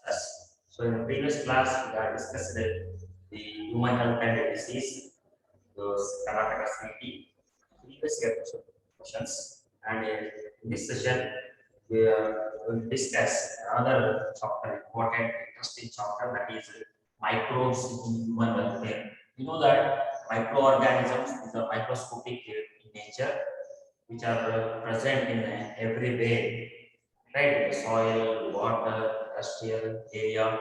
us. So in the previous class, we have discussed the human health and disease, those Karnataka CT, previous year questions. And in this session, we are going to discuss another chapter, important, interesting chapter, that is microbes in human welfare. You know that microorganisms is a microscopic in nature, which are present in every way, right? Soil, water, terrestrial area,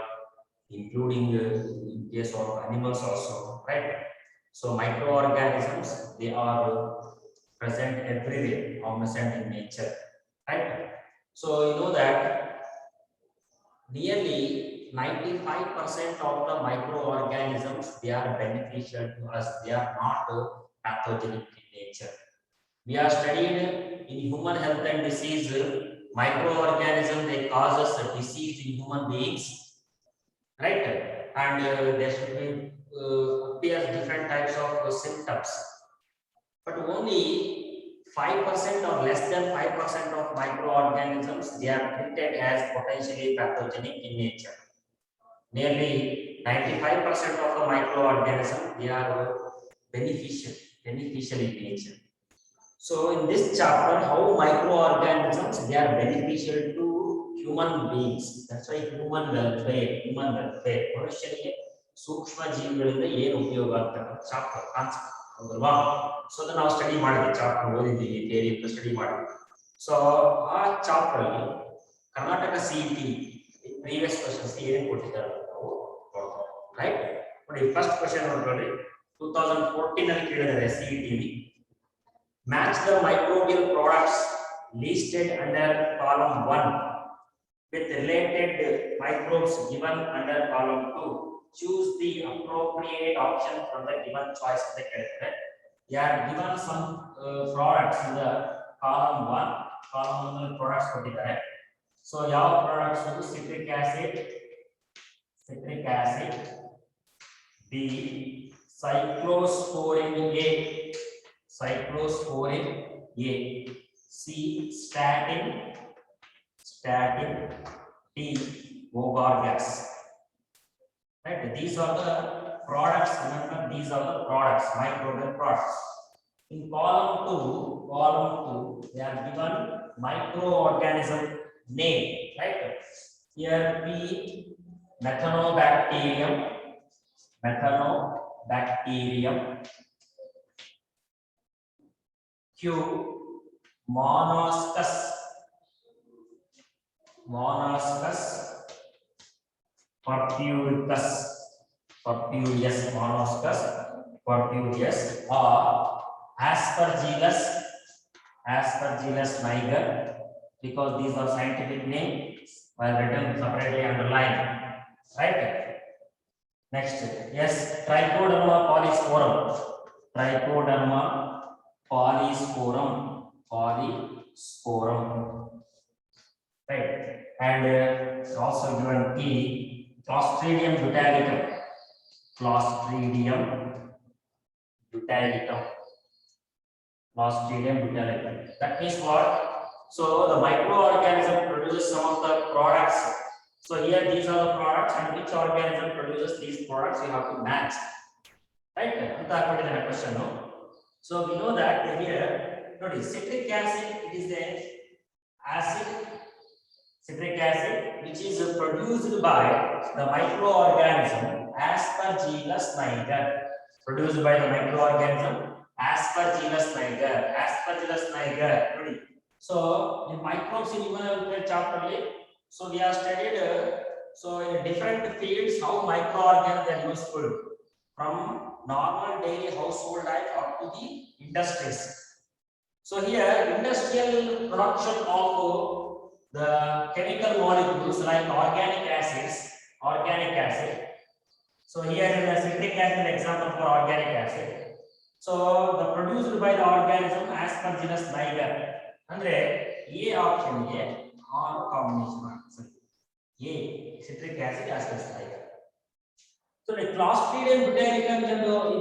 including in case of animals also, right? So microorganisms, they are present everywhere, omniscient in nature, right? So you know that nearly 95% of the microorganisms, they are beneficial to us. They are not pathogenic in nature. We are studied in human health and disease, microorganisms, they cause us a disease in human beings, right? And there should be appear different types of symptoms, but only 5% or less than 5% of microorganisms, they are treated as potentially pathogenic in nature. Nearly 95% of the microorganisms, they are beneficial in nature. So in this chapter, how microorganisms, they are beneficial to human beings. That's why human welfare. ಮನುಷ್ಯನಿಗೆ ಸೂಕ್ಷ್ಮ ಜೀವಿಗಳಿಂದ ಏನು ಉಪಯೋಗ ಅಂತ chapter concept ಹೌದಲ್ವಾ? So ಅದನ್ನ ನಾವು study ಮಾಡಿದ್ವಿ, ಚಾಪ್ಟರ್ ಓದಿದ್ದೀವಿ, ಥಿಯರಿ ಸ್ಟಡಿ ಮಾಡಿದ್ವಿ. ಸೊ ಆ ಚಾಪ್ಟರ್ ಅಲ್ಲಿ ಕರ್ನಾಟಕ ಸಿಇಟಿ ಪ್ರೀವಿಯಸ್ ಕ್ವೆಶ್ಚನ್ಸ್ ಏನೇನು ಕೊಟ್ಟಿದ್ದಾರೆ ನಾವು ನೋಡ್ತೀವಿ, ರೈಟ್? ನೋಡಿ, ಫಸ್ಟ್ ಕ್ವೆಶ್ಚನ್ ನೋಡ್ಕೊಳ್ಳಿ, 2014 ಅಲ್ಲಿ ಕೇಳಿದ್ದಾರೆ CET. Match the microbial products listed under column 1 with related microbes given under column 2. Choose the appropriate option from the given choice of the character. They are given some products in the column 1. Column 1 products ಕೊಟ್ಟಿದ್ದಾರೆ. So ಯಾವ products? Citric acid, B, cyclosporin A, A, C, statin, D, Vogar gas. Right? These are the products. Remember, these are the products, microbial products. In column 2, they are given microorganism name. Right? Here P, methanobacterium. Q, monoscus, purpureus, monoscus purpureus, or aspergillus niger, because these are scientific names while written separately underlined, right? Next, yes, Trichoderma polysporum, right? And also given T, Clostridium botanicum. That means what? So the microorganism produces some of the products. So here these are the products, and which organism produces these products, you have to match, right? That's the question, no? So we know that here, notice citric acid, it is the citric acid which is produced by the microorganism Aspergillus niger. Produced by the microorganism Aspergillus niger. Ready? So in microbes in human chapter, so we have studied so in different fields how microorganisms are useful, from normal daily household life up to the industries. So here industrial production of the chemical molecules like organic acid. So here is a citric acid example for organic acid. So the produced by the organism Aspergillus niger. Andre A option A or combination answer. A, citric acid, Aspergillus niger. So the Clostridium botanicum is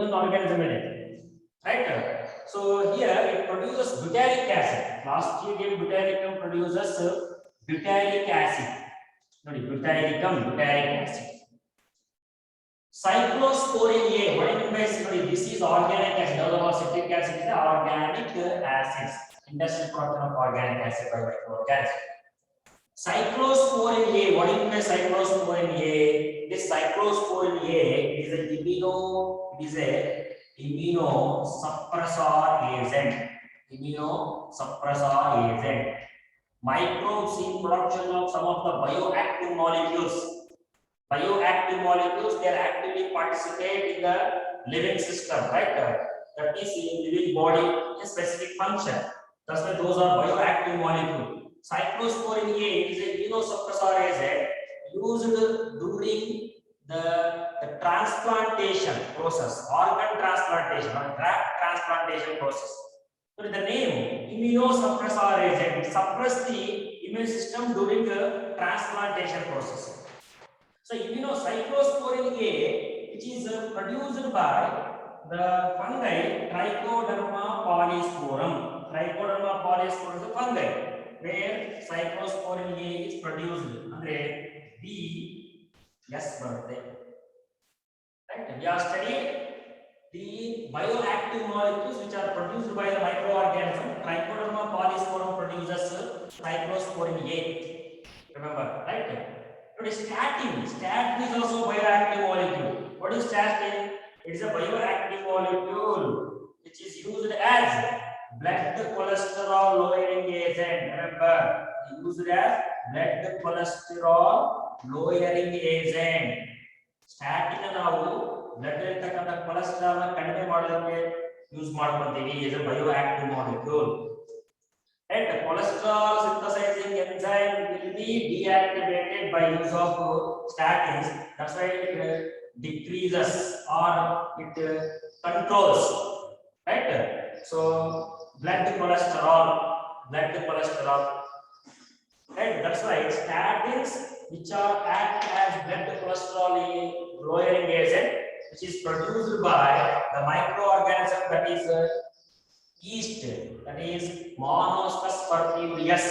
an organism, right? So here it produces butyric acid. Clostridium botanicum produces butyric acid. ನೋಡಿ butyric acid. Cyclosporin A, what do you mean by sorry, this is organic acid. Although citric acid is the organic acids, industrial production of organic acid by microorganisms. Cyclosporin A, what do you mean by cyclosporin A? This cyclosporin A is a immunosuppressor agent. Immunosuppressor agent. Microbes in production of some of the bioactive molecules. Bioactive molecules, they are actively participate in the living system, right? That is in living body, a specific function. That's why those are bioactive molecules. Cyclosporin A is a immunosuppressor agent used during the transplantation process, organ transplantation or graft transplantation process. So the name immunosuppressor agent suppress the immune system during the transplantation process. So immunocyclosporin A, which is produced by the fungi Trichoderma polysporum. Trichoderma polysporum is a fungi where cyclosporin A is produced. Andre B yes birthday. Right? We are studying the bioactive molecules which are produced by the microorganism. Trichoderma polysporum produces cyclosporin A. Remember, right? What is statin? Statin is also a bioactive molecule. What is statin? It is a bioactive molecule which is used as blood cholesterol lowering agent. Remember, used as blood cholesterol lowering agent. Statin ನಾವು blood ಇರತಕ್ಕಂತ cholesterol ನ ಕಡಿಮೆ ಮಾಡೋದಕ್ಕೆ use ಮಾಡ್ಕೊಳ್ತೀವಿ. is a bioactive molecule. And the cholesterol synthesizing enzyme will be deactivated by use of statins. That's why it decreases or it controls, right? So blood cholesterol, right? That's why statins, which are act as blood cholesterol lowering agent, which is produced by the microorganism that is yeast, that is Monospus perfudius,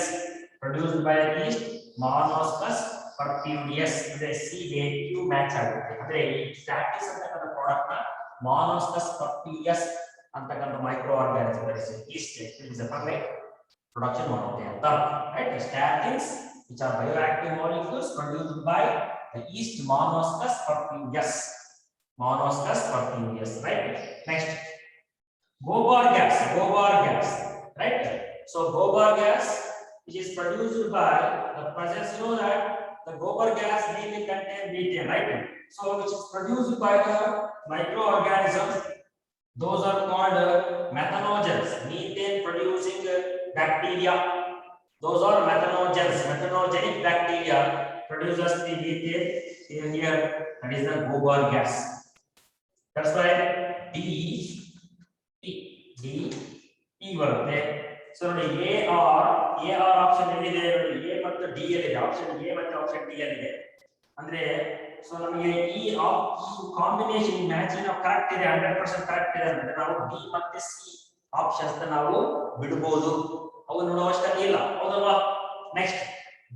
produced by yeast Monospus perfudius. Is a C-Q match ಆಗುತ್ತೆ. ಅಂದ್ರೆ ಈ ಸ್ಟಾಟಿಸ್ ಅಂತಕ್ಕಂಥ product ನ Monospus perfudius ಅಂತಕ್ಕಂಥ microorganism that is yeast, it is a fungi production ಮಾಡುತ್ತೆ ಅಂತ. Right? The statins, which are bioactive molecules produced by the yeast Monospus perfudius. Right? Next. Gobar gas, right? So gobar gas, which is produced by the presence, you know that the gobar gas mainly contains methane, right? So which is produced by the microorganisms, those are called methanogens, methane producing bacteria. Those are methanogenic bacteria produces the methane here, that is the gobar gas. That's why D ಬರುತ್ತೆ. So ನೋಡಿ A R option ಎಲ್ಲಿದೆ ನೋಡಿ, A ಮತ್ತು D ಎಲ್ಲಿದೆ, option A ಮತ್ತು option D ಎಲ್ಲಿದೆ ಅಂದ್ರೆ. So ನಮಗೆ ಈ ಕಾಂಬಿನೇಷನ್ ಮ್ಯಾಚಿಂಗ್ ಕರೆಕ್ಟ್ ಇದೆ, 100% ಕರೆಕ್ಟ್ ಇದೆ ಅಂದ್ರೆ ನಾವು ಬಿ ಮತ್ತೆ ಸಿ ಆಪ್ಷನ್ಸ್ ನಾವು ಬಿಡಬಹುದು, ಅವು ನೋಡೋ ಅವಶ್ಯಕತೆ ಇಲ್ಲ, ಹೌದಲ್ವಾ? ನೆಕ್ಸ್ಟ್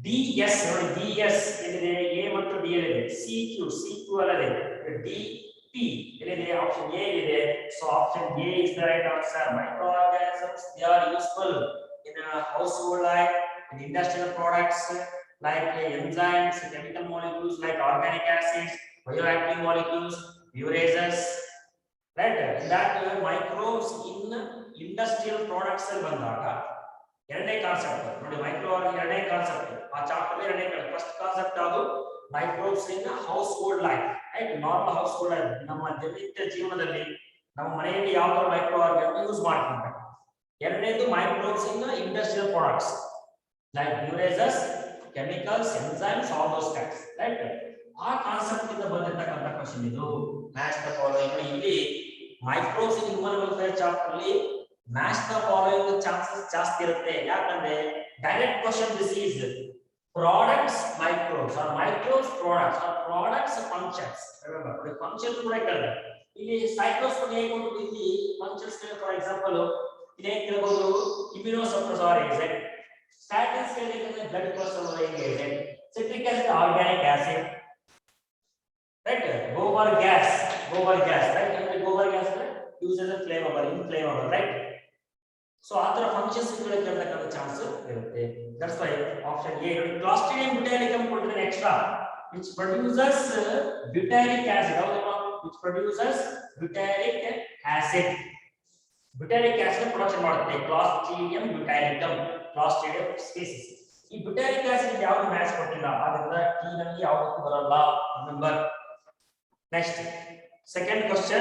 ಡಿ ಎಸ್ ನೋಡಿ, ಡಿ ಎಸ್ ಎಲ್ಲಿದೆ, ಎ ಮತ್ತು ಡಿ ಎಲ್ಲಿದೆ, ಸಿ ಕ್ಯೂ ಅಲ್ಲದೆ D option A is so option A is the right answer. Microorganisms, they are useful in household life, in industrial products like enzymes, chemical molecules like organic acids, bioactive molecules, urases, right? That microbes in industrial products ಬಂದಾಗ ಎರಡನೇ concept ನೋಡಿ, ಮೈಕ್ರೋಆರ್ಗಾನಿಕ್ ಎರಡನೇ concept ಆ chapter ಎರಡನೇ first concept ಅದು microbes in household life, right? Normal household life, ನಮ್ಮ ದಿನನಿತ್ಯ ಜೀವನದಲ್ಲಿ ನಮ್ಮ ಮನೆಯಲ್ಲಿ ಯಾವ ತರ ಮೈಕ್ರೋ ಆರ್ಗಾನಿಕ್ ಯೂಸ್ ಮಾಡ್ತಾರೆ. ಎರಡನೇದು microbes in industrial products like ನ್ಯೂರೇಸಸ್, chemicals, enzymes, all those types, right? ಆ ಕಾನ್ಸೆಪ್ಟ್ ಇಂದ ಬಂದಿರತಕ್ಕಂತ ಕ್ವೆಶ್ಚನ್ ಇದು. ಮ್ಯಾಚ್ ದ ಫಾಲೋಯಿಂಗ್, ಇಲ್ಲಿ microbes in human welfare chapter ಅಲ್ಲಿ ಮ್ಯಾಚ್ ದ ಫಾಲೋಯಿಂಗ್ ಚಾನ್ಸಸ್ ಜಾಸ್ತಿ ಇರುತ್ತೆ. ಯಾಕಂದ್ರೆ direct question this is products microbes or microbes products functions. Remember the functions ಕೂಡ ಕೇಳಿದ್ರೆ ಇಲ್ಲಿ ಸೈಕ್ಲೋಸ್ಪೋರ್ ಹೇಗೆ ಕೊಟ್ಟು ಇಲ್ಲಿ ಫಂಕ್ಷನ್ಸ್ ಫಾರ್ ಎಕ್ಸಾಂಪಲ್ ಇಲ್ಲಿ ಕೇಳಬಹುದು immunosuppressor agent, statins ಕೇಳಿದ್ರೆ blood cholesterol lowering agent, Citric acid, organic acid, right? Gobar gas, right? And gobar gas used as a flammable, inflammable, right? So ಆತರ ಫಂಕ್ಷನ್ಸ್ ಇರತಕ್ಕಂತ ಚಾನ್ಸ್ ಇರುತ್ತೆ. That's why option A, Clostridium botulicum ಕೊಟ್ಟಿದ್ರೆ extra, which produces butyric acid, which produces butyric acid. Butyric acid production ಮಾಡುತ್ತೆ Clostridium botulicum, Clostridium species. ಈ butyric acid ಯಾವುದು match ಕೊಟ್ಟಿಲ್ಲ, ಆದ್ದರಿಂದ T ನಲ್ಲಿ ಯಾವುದು ಬರಲ್ಲ. Remember. Next, second question.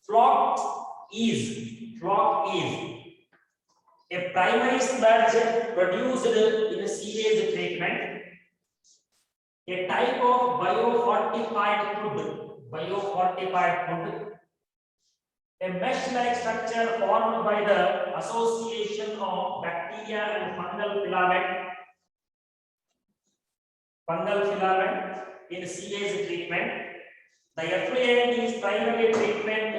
Flock is a primary sludge produced in a sewage treatment, a type of biofortified food, a mesh-like structure formed by the association of bacteria and fungal filament in sewage treatment. The effluent is primary treatment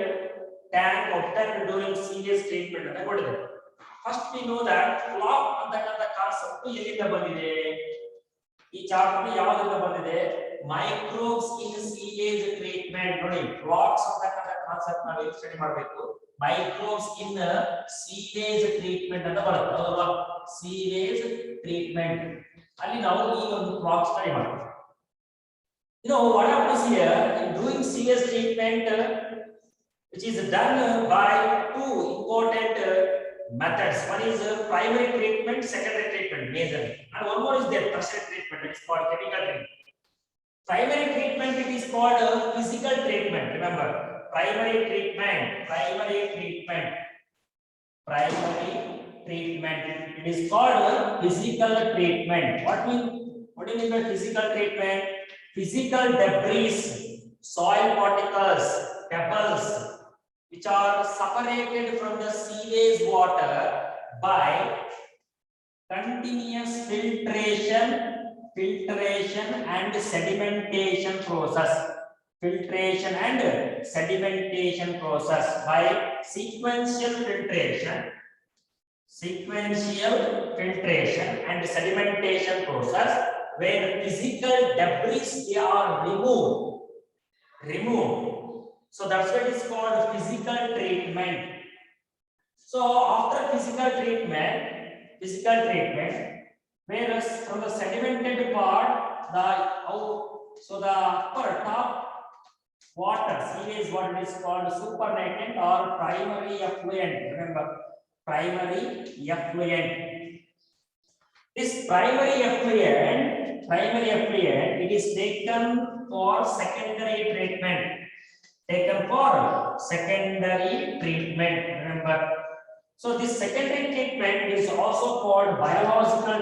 tank obtained during sewage treatment. First we know that flock ಅಂತಕ್ಕಂತ concept ಎಲ್ಲಿಂದ ಬಂದಿದೆ, ಈ chapter ಯಾವಾಗಿಂದ ಬಂದಿದೆ, microbes in sewage treatment. ನೋಡಿ, flocs ಅಂತಕ್ಕಂತ concept ನಾವು ಇಲ್ಲಿ ಸ್ಟಡಿ ಮಾಡಬೇಕು. ಮೈಕ್ರೋಬ್ಸ್ ಇನ್ ಸೀವೇಜ್ ಟ್ರೀಟ್ಮೆಂಟ್ ಅಂತ ಬರುತ್ತೆ, ಹೌದಲ್ವಾ? ಸೀವೇಜ್ ಟ್ರೀಟ್ಮೆಂಟ್ ಅಲ್ಲಿ ನಾವು ಈ ಒಂದು ಫ್ಲಾಕ್ ಸ್ಟಡಿ ಮಾಡ್ತೀವಿ. What happens here in doing sewage treatment, which is done by two important methods. One is primary treatment, secondary treatment, majorly, and one more is there, tertiary treatment. It is called chemical treatment. Primary treatment, it is called physical treatment. Remember, primary treatment. It is called physical treatment. What do you mean by physical treatment? Physical debris, soil particles, pebbles, which are separated from the sewage water by continuous filtration and sedimentation process. By sequential filtration and sedimentation process, where physical debris they are removed. So that's what is called physical treatment. So after physical treatment, whereas from the sedimented part, the upper top water, sewage water, is called supernatant or primary effluent. Remember, primary effluent. This primary effluent, it is taken for secondary treatment. Remember. So this secondary treatment is also called biological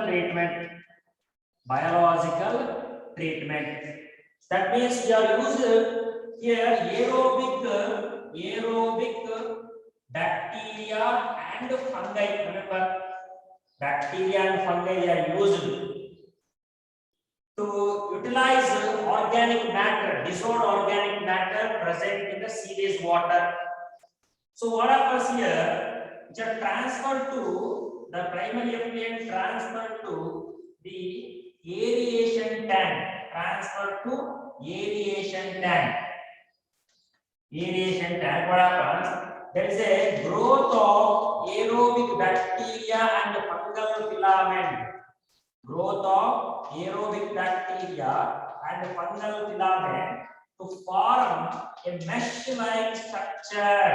treatment. That means we are using here aerobic bacteria and fungi. Remember, bacteria and fungi are used to utilize organic matter, dissolved organic matter present in the sewage water. So what happens here? Which are transferred to the primary effluent, transferred to the aeration tank. What happens? There is a growth of aerobic bacteria and fungal filament. To form a mesh-like structure.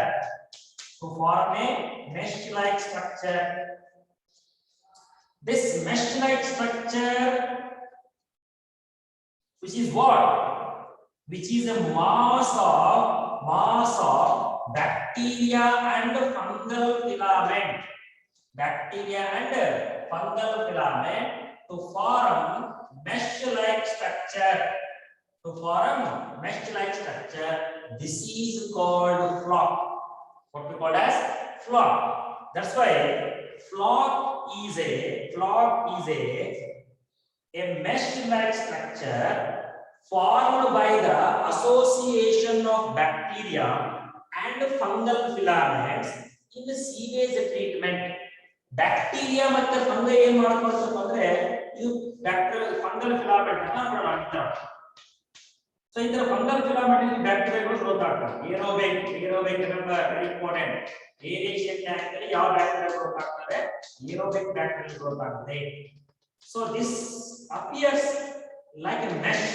This mesh-like structure, which is what? Which is a mass of bacteria and fungal filament. To form mesh-like structure. This is called flock. What we call as flock. That's why flock is a mesh-like structure formed by the association of bacteria and fungal filaments in the sewage treatment. Bacteria ಮತ್ತು fungi ಏನು ಮಾಡ್ಕೊಳ್ತವೆ ಅಂದ್ರೆ ಇದು fungal filament ಅಂತ ನೋಡೋಣ. So in the fungal filament bacteria growth ಆಗ್ತದೆ. Aerobic remember very important. Aeration tank ಅಲ್ಲಿ ಯಾವ bacteria growth ಆಗ್ತದೆ? Aerobic bacteria growth ಆಗ್ತದೆ. So this appears like a mesh.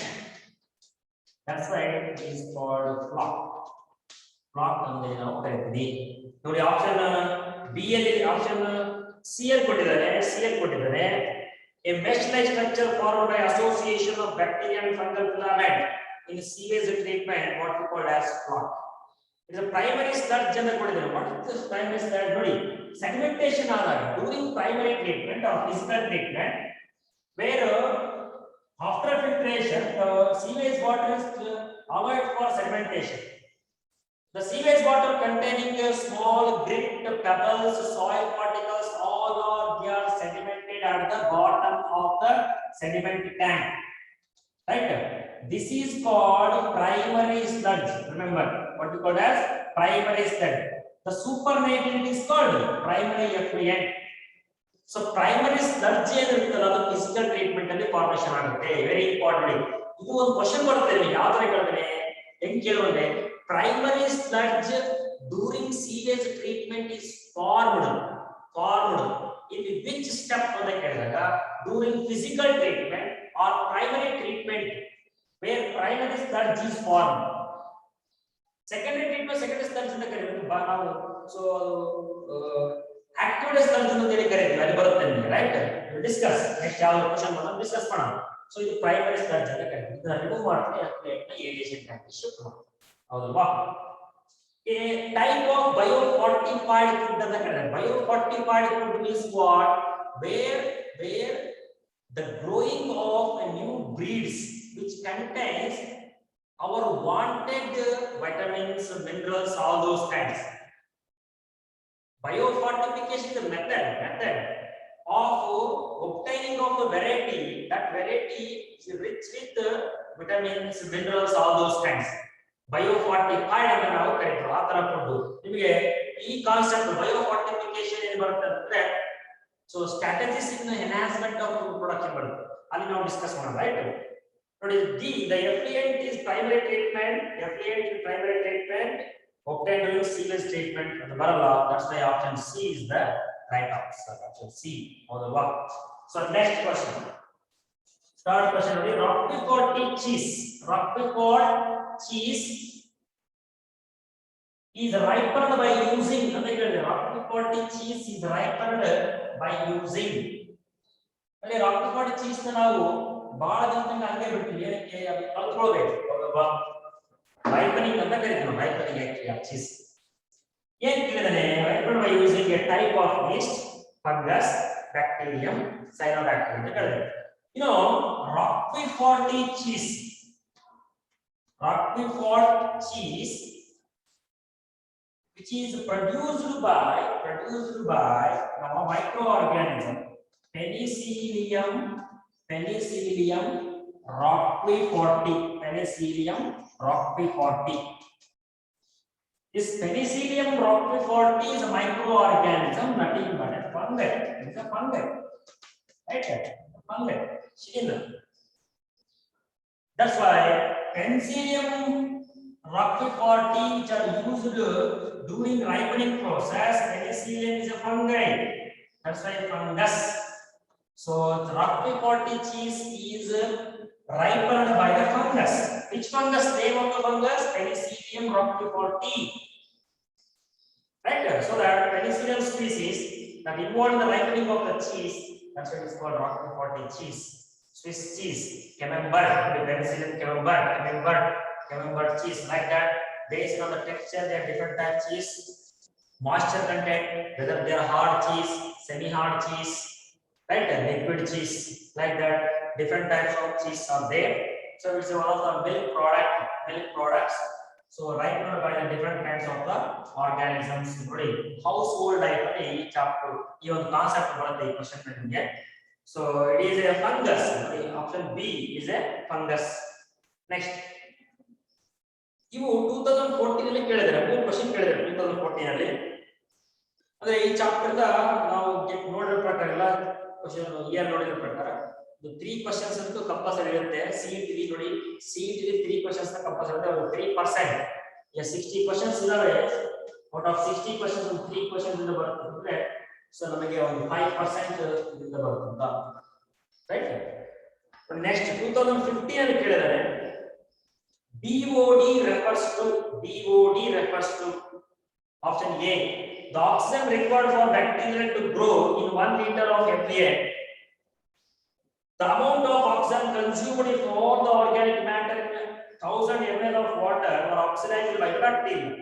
That's why it is called flock. Flock ಅಂದ್ರೆ ನಾವು ಕರೀತೀವಿ. ನೋಡಿ option B ಅಲ್ಲಿ ಆಪ್ಷನ್ ಸಿ ಅಲ್ಲಿ ಕೊಟ್ಟಿದ್ದಾರೆ. A mesh-like structure formed by association of bacteria and fungal filament in sewage treatment, what we call as flock. It is a primary sludge and what is this primary sludge? Nodi sedimentation during primary treatment or physical treatment, where after filtration the sewage water is avoided for sedimentation. The sewage water containing small grit, pebbles, soil particles, all they are sedimented at the bottom of the sediment tank. Right? This is called primary sludge. Remember what we call as primary sludge. The supernatant is called primary effluent. So primary sludge ಏನಿರುತ್ತಲ್ಲ ಅದು physical treatment ಅಲ್ಲಿ formation ಆಗುತ್ತೆ. Very important. ಇದು ಒಂದು question ಬರುತ್ತೆ ನಿಮಗೆ ಯಾವ ತರ ಕೇಳ್ತಾನೆ ಹೆಂಗ್ ಕೇಳೋದ್ರೆ primary sludge during sewage treatment is formed in which step ಅಂತ ಕೇಳಿದಾಗ during physical treatment or primary treatment where primary sludge is formed. Secondary treatment secondary sludge ಅಂತ ಕರೀತೀವಿ ನಾವು. So active sludge ಅಂತ ಹೇಳಿ ಕರೀತೀವಿ ಅಲ್ಲಿ ಬರುತ್ತೆ ನಿಮಗೆ ರೈಟ್. ಡಿಸ್ಕಸ್ ನೆಕ್ಸ್ಟ್ ಯಾವ ಕ್ವೆಶ್ಚನ್ ಮಾಡೋಣ ಡಿಸ್ಕಸ್ ಮಾಡೋಣ. ಸೊ ಇದು ಪ್ರೈಮರಿ ಸ್ಲಡ್ಜ್ ಅಂತ ಕರೀತೀವಿ. ಇದನ್ನ ರಿಮೂವ್ ಮಾಡ್ತೀನಿ ಅಪ್ಲೇಟ್ ನ ಏರಿಯೇಷನ್ ಟ್ಯಾಂಕ್ ಶಿಫ್ಟ್ ಮಾಡ್ತೀವಿ. ಹೌದಲ್ವಾ? A type of biofortified food ಅಂತ ಕರೀತಾರೆ. Biofortified food means what? Where the growing of a new breeds which contains our wanted vitamins, minerals, all those kinds. Biofortification is the method of obtaining of the variety. That variety is rich with vitamins, minerals, all those kinds. Biofortified ಅಂತ ನಾವು ಕರೀತೀವಿ. ಆ ತರ food ನಿಮಗೆ ಈ concept ಬಯೋಫಾರ್ಟಿಫಿಕೇಶನ್ ಏನು ಬರುತ್ತೆ ಅಂದ್ರೆ so strategies in enhancement of food production ಬರುತ್ತೆ. ಅಲ್ಲಿ ನಾವು ಡಿಸ್ಕಸ್ ಮಾಡೋಣ ರೈಟ್. ನೋಡಿ the effluent is primary treatment. Obtained during sewage treatment ಅದು ಬರಲ್ಲ. That's why option C is the right answer. Option C. ಹೌದಲ್ವಾ? So next question. Third question ನೋಡಿ Roquefort cheese. Roquefort cheese is ripened by using ಅಂತ ಹೇಳಿದ್ರೆ Roquefort cheese is ripened by using. ಅಲ್ಲಿ Roquefort cheese ನ ನಾವು ಬಹಳ ದಿನ ತನಕ ಹಂಗೆ ಬಿಡ್ತೀವಿ. ಏನಕ್ಕೆ? ಅದು ಕಲ್ತ್ಕೊಳ್ಬೇಕು. ಹೌದಲ್ವಾ? ripening ಅಂತ ಕರೀತೀವಿ ನಾವು. ripening actually cheese ಏನ್ ಕೇಳಿದಾನೆ? ripened by using a type of yeast, fungus, bacterium, cyanobacteria ಅಂತ ಹೇಳಿದ್ರೆ Roquefort cheese which is produced by our microorganism Penicillium roqueforti. This Penicillium roqueforti is a microorganism, nothing but a fungi. It is a fungi, right? Fungi. That's why Penicillium roqueforti which are used during ripening process. Penicillium is a fungi. That's why fungus. So the Roquefort cheese is ripened by the fungus. Which fungus? Name of the fungus? Penicillium roqueforti. Right? So that Penicillium species that involved in the ripening of the cheese, that's why it is called Roquefort cheese. Swiss cheese, Camembert, Penicillium Camembert cheese, like that. Based on the texture, there are different types of cheese. Moisture content, whether they are hard cheese, semi-hard cheese, right? Liquid cheese, like that. Different types of cheese are there. So it's one of the milk products. So ripened by the different kinds of the organisms. Household item in chapter. Even concept about the question get. So it is a fungus. Option B is a fungus. Next. ಇವು 2014 ನಲ್ಲಿ ಕೇಳಿದ್ದಾರೆ. ಮೂರು question ಕೇಳಿದ್ದಾರೆ 2014 ನಲ್ಲಿ. ಅಂದ್ರೆ ಈ chapter ನಾವು ನೋಡಿರೋ ಪ್ರಕಾರ ಎಲ್ಲ ಕ್ವೆಶ್ಚನ್ ಇಯರ್ ನೋಡಿರೋ ಪ್ರಕಾರ 3 questions ಅಂತೂ ಕಂಪಲ್ಸರಿ ಇರುತ್ತೆ. CET ನೋಡಿ, CET 3 questions ಕಂಪಲ್ಸರಿ ಇರುತ್ತೆ. 3%. ಈಗ 60 questions ಇದಾವೆ. ಔಟ್ ಆಫ್ 60 questions 3 questions ಇಂದ ಬರುತ್ತೆ ಅಂದ್ರೆ ಸೊ ನಮಗೆ ಒಂದು 5% ಇದರಿಂದ ಬರುತ್ತೆ. ರೈಟ್. ನೆಕ್ಸ್ಟ್ 2015 ಅಲ್ಲಿ ಕೇಳಿದರೆ BOD refers to option A, the oxygen required for bacteria to grow in 1 liter of effluent. The amount of oxygen consumed if all the organic matter in 1000 ml of water were oxidized by bacteria.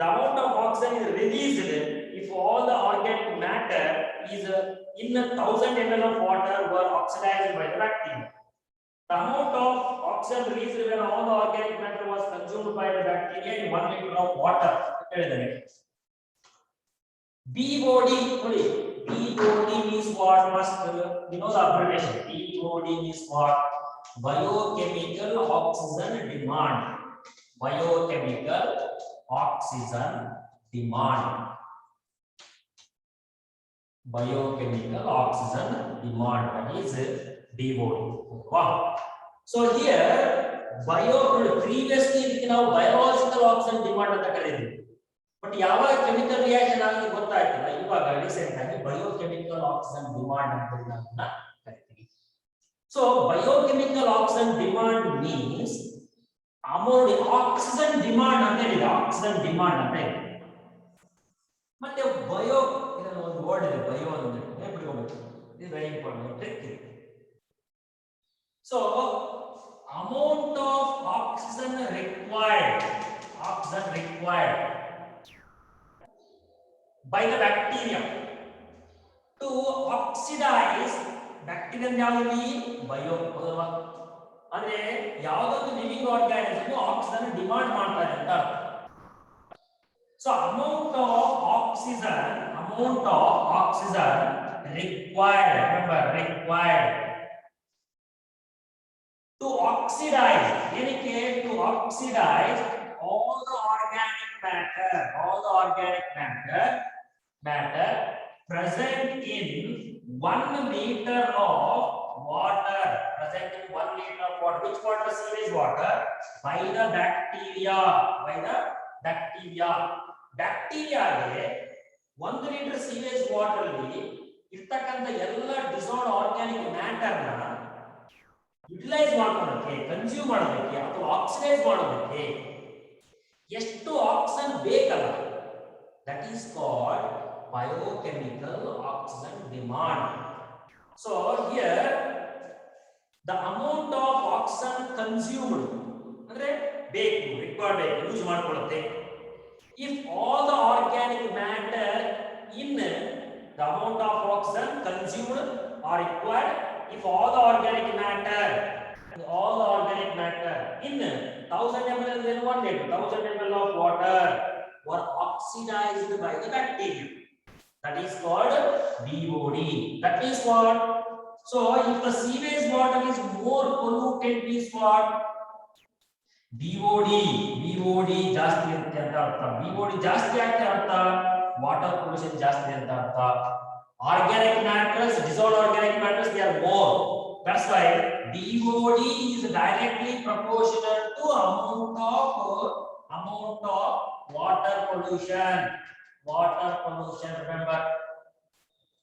The amount of oxygen is released if all the organic matter is in 1000 ml of water were oxidized by the bacteria. The amount of oxygen released when all the organic matter was consumed by the bacteria in 1 liter of water. BOD, BOD means what? Must you know the abbreviation. BOD means what? Biochemical oxygen demand. Biochemical oxygen demand. Biochemical oxygen demand, that is BOD. Wow. So here previously we now biological oxygen demand ಅಂತ ಕರೆದಿದ್ವಿ. But ಯಾವಾಗ chemical reaction ಆಗಿ ಗೊತ್ತಾಯ್ತಲ್ಲ, ಇವಾಗ recent ಆಗಿ biochemical oxygen demand ಅಂತ ನಾವು ಕರಿತೀವಿ. So biochemical oxygen demand means amount oxygen demand ಅಂತ ಇದೆ. ಆಕ್ಸಿಜನ್ ಡಿಮಾಂಡ್ ಅಂತ ಇದೆ. ಮತ್ತೆ ಬಯೋ ಇದನ್ನ ಒಂದು ವರ್ಡ್ ಇದೆ, ಬಯೋ ಅಂದ್ರೆ ಬಿಡ್ಕೋಬೇಕು. ಇದು ವೆರಿ ಇಂಪಾರ್ಟೆಂಟ್ ಟ್ರಿಕ್ ಇದೆ. So amount of oxygen required by the bacteria to oxidize bacteria ಯಾವುದು ಬಯೋ ಅಂದ್ರೆ ಯಾವುದೊಂದು ಲಿವಿಂಗ್ ಆರ್ಗಾನಿಸಮ್ ಆಕ್ಸಿಜನ್ ಡಿಮಾಂಡ್ ಮಾಡ್ತಾರೆ ಅಂತ. So amount of oxygen required, remember required to oxidize, to oxidize all the organic matter present in 1 liter of water. Which water? Sewage water. By the bacteria. Bacteria ಗೆ 1 litre sewage water ಅಲ್ಲಿ ಇರ್ತಕ್ಕಂಥ ಎಲ್ಲ dissolved organic matter ನ utilise ಮಾಡ್ಕೊಳ್ಳೋಕೆ, consume ಮಾಡೋದಕ್ಕೆ ಅಥವಾ oxidise ಮಾಡೋದಕ್ಕೆ ಎಷ್ಟು ಆಕ್ಸಿಜನ್ ಬೇಕಲ್ಲ, that is called biochemical oxygen demand. So here the amount of oxygen consumed ಅಂದ್ರೆ ಬೇಕು, ರಿಕ್ವೈರ್ಡ್ ಬೇಕು, ಯೂಸ್ ಮಾಡ್ಕೊಳ್ಳುತ್ತೆ. If all the organic matter in the amount of oxygen consumed or required, if all the organic matter in 1000 ml then 1 liter 1000 ml of water were oxidized by the bacteria, that is called BOD. That is what? So if the sewage water is more polluted means what? BOD ಜಾಸ್ತಿ ಇರುತ್ತೆ ಅಂತ ಅರ್ಥ. BOD ಜಾಸ್ತಿ ಆಗ್ತಾ ಅರ್ಥ water pollution ಜಾಸ್ತಿ ಅಂತ ಅರ್ಥ. Organic matters, dissolved organic matters, they are more. That's why BOD is directly proportional to amount of water pollution. Remember,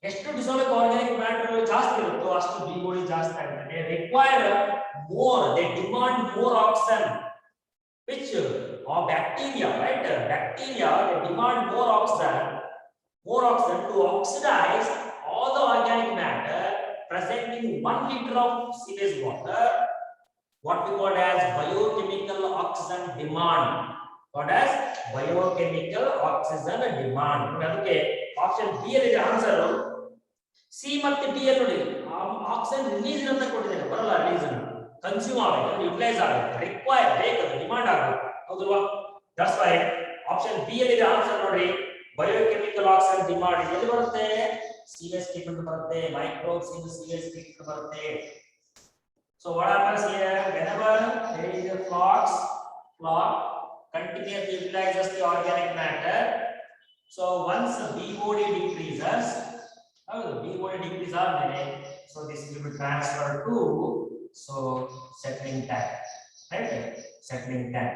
ಎಷ್ಟು dissolved organic matter ಜಾಸ್ತಿ ಇರುತ್ತೋ ಅಷ್ಟು BOD ಜಾಸ್ತಿ ಆಗುತ್ತೆ. They require more, they demand more oxygen. Which or bacteria, right? Bacteria, they demand more oxygen to oxidize all the organic matter present in 1 liter of sewage water, what we call as biochemical oxygen demand. ಅದಕ್ಕೆ option B ಅಲ್ಲಿ answer C ಮತ್ತೆ D ಅಲ್ಲಿ ನೋಡಿ, oxygen release ಅಂತ ಕೊಟ್ಟಿದ್ದಾರೆ, ಬರಲ್ಲ release, consume ಆಗಬೇಕು, utilise ಆಗಬೇಕು, ರಿಕ್ವೈರ್ ಬೇಕು, ಡಿಮಾಂಡ್ ಆಗಬೇಕು, ಹೌದಲ್ವಾ? ದಟ್ಸ್ ವೈ ಆಪ್ಷನ್ ಬಿ ಅಲ್ಲಿ ಆನ್ಸರ್ ನೋಡಿ, ಬಯೋಕೆಮಿಕಲ್ ಆಕ್ಸಿಜನ್ ಡಿಮಾಂಡ್ ಎಲ್ಲಿ ಬರುತ್ತೆ? ಸೀವೇಜ್ ಟ್ರೀಟ್ಮೆಂಟ್ ಬರುತ್ತೆ, ಮೈಕ್ರೋಬ್ಸ್ ಇನ್ ಸೀವೇಜ್ ಟ್ರೀಟ್ಮೆಂಟ್ ಬರುತ್ತೆ. So what happens here? Whenever there is a flux continuously utilizes the organic matter. So once BOD decreases, BOD decreases So this will be transferred to settling tank, right? Settling tank.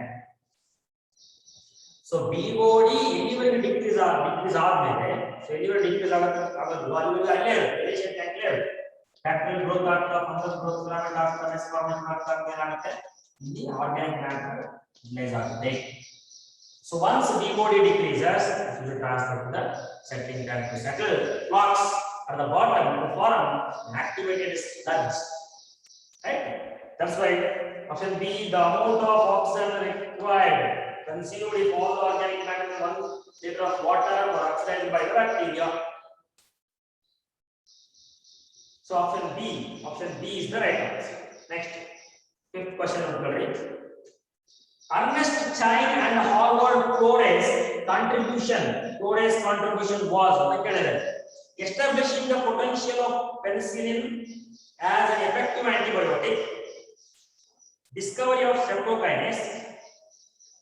So BOD anywhere decrease ಆದ್ಮೇಲೆ so anywhere decrease ಆಗೋದು ಅಲ್ಲಿ ಅಲ್ಲೇ relation tank level bacterial growth ಆಗ್ತಾ fungus growth filament ಆಗ್ತಾ ಮೆಸ್ಫಾರ್ಮೇಷನ್ ಆಗ್ತಾ ಏನಾಗುತ್ತೆ ಇಲ್ಲಿ organic matter release ಆಗುತ್ತೆ. So once BOD decreases, it will transfer to the settling tank to settle. Flocks at the bottom to form an activated sludge. Right? That's why option B, the amount of oxygen required consumed if all the organic matter in 1 liter of water were oxidized by the bacteria. So option B is the right answer. Next, fifth question of the day. Ernest Chain and Howard Flores contribution was establishing the potential of penicillin as an effective antibiotic, discovery of streptokinase,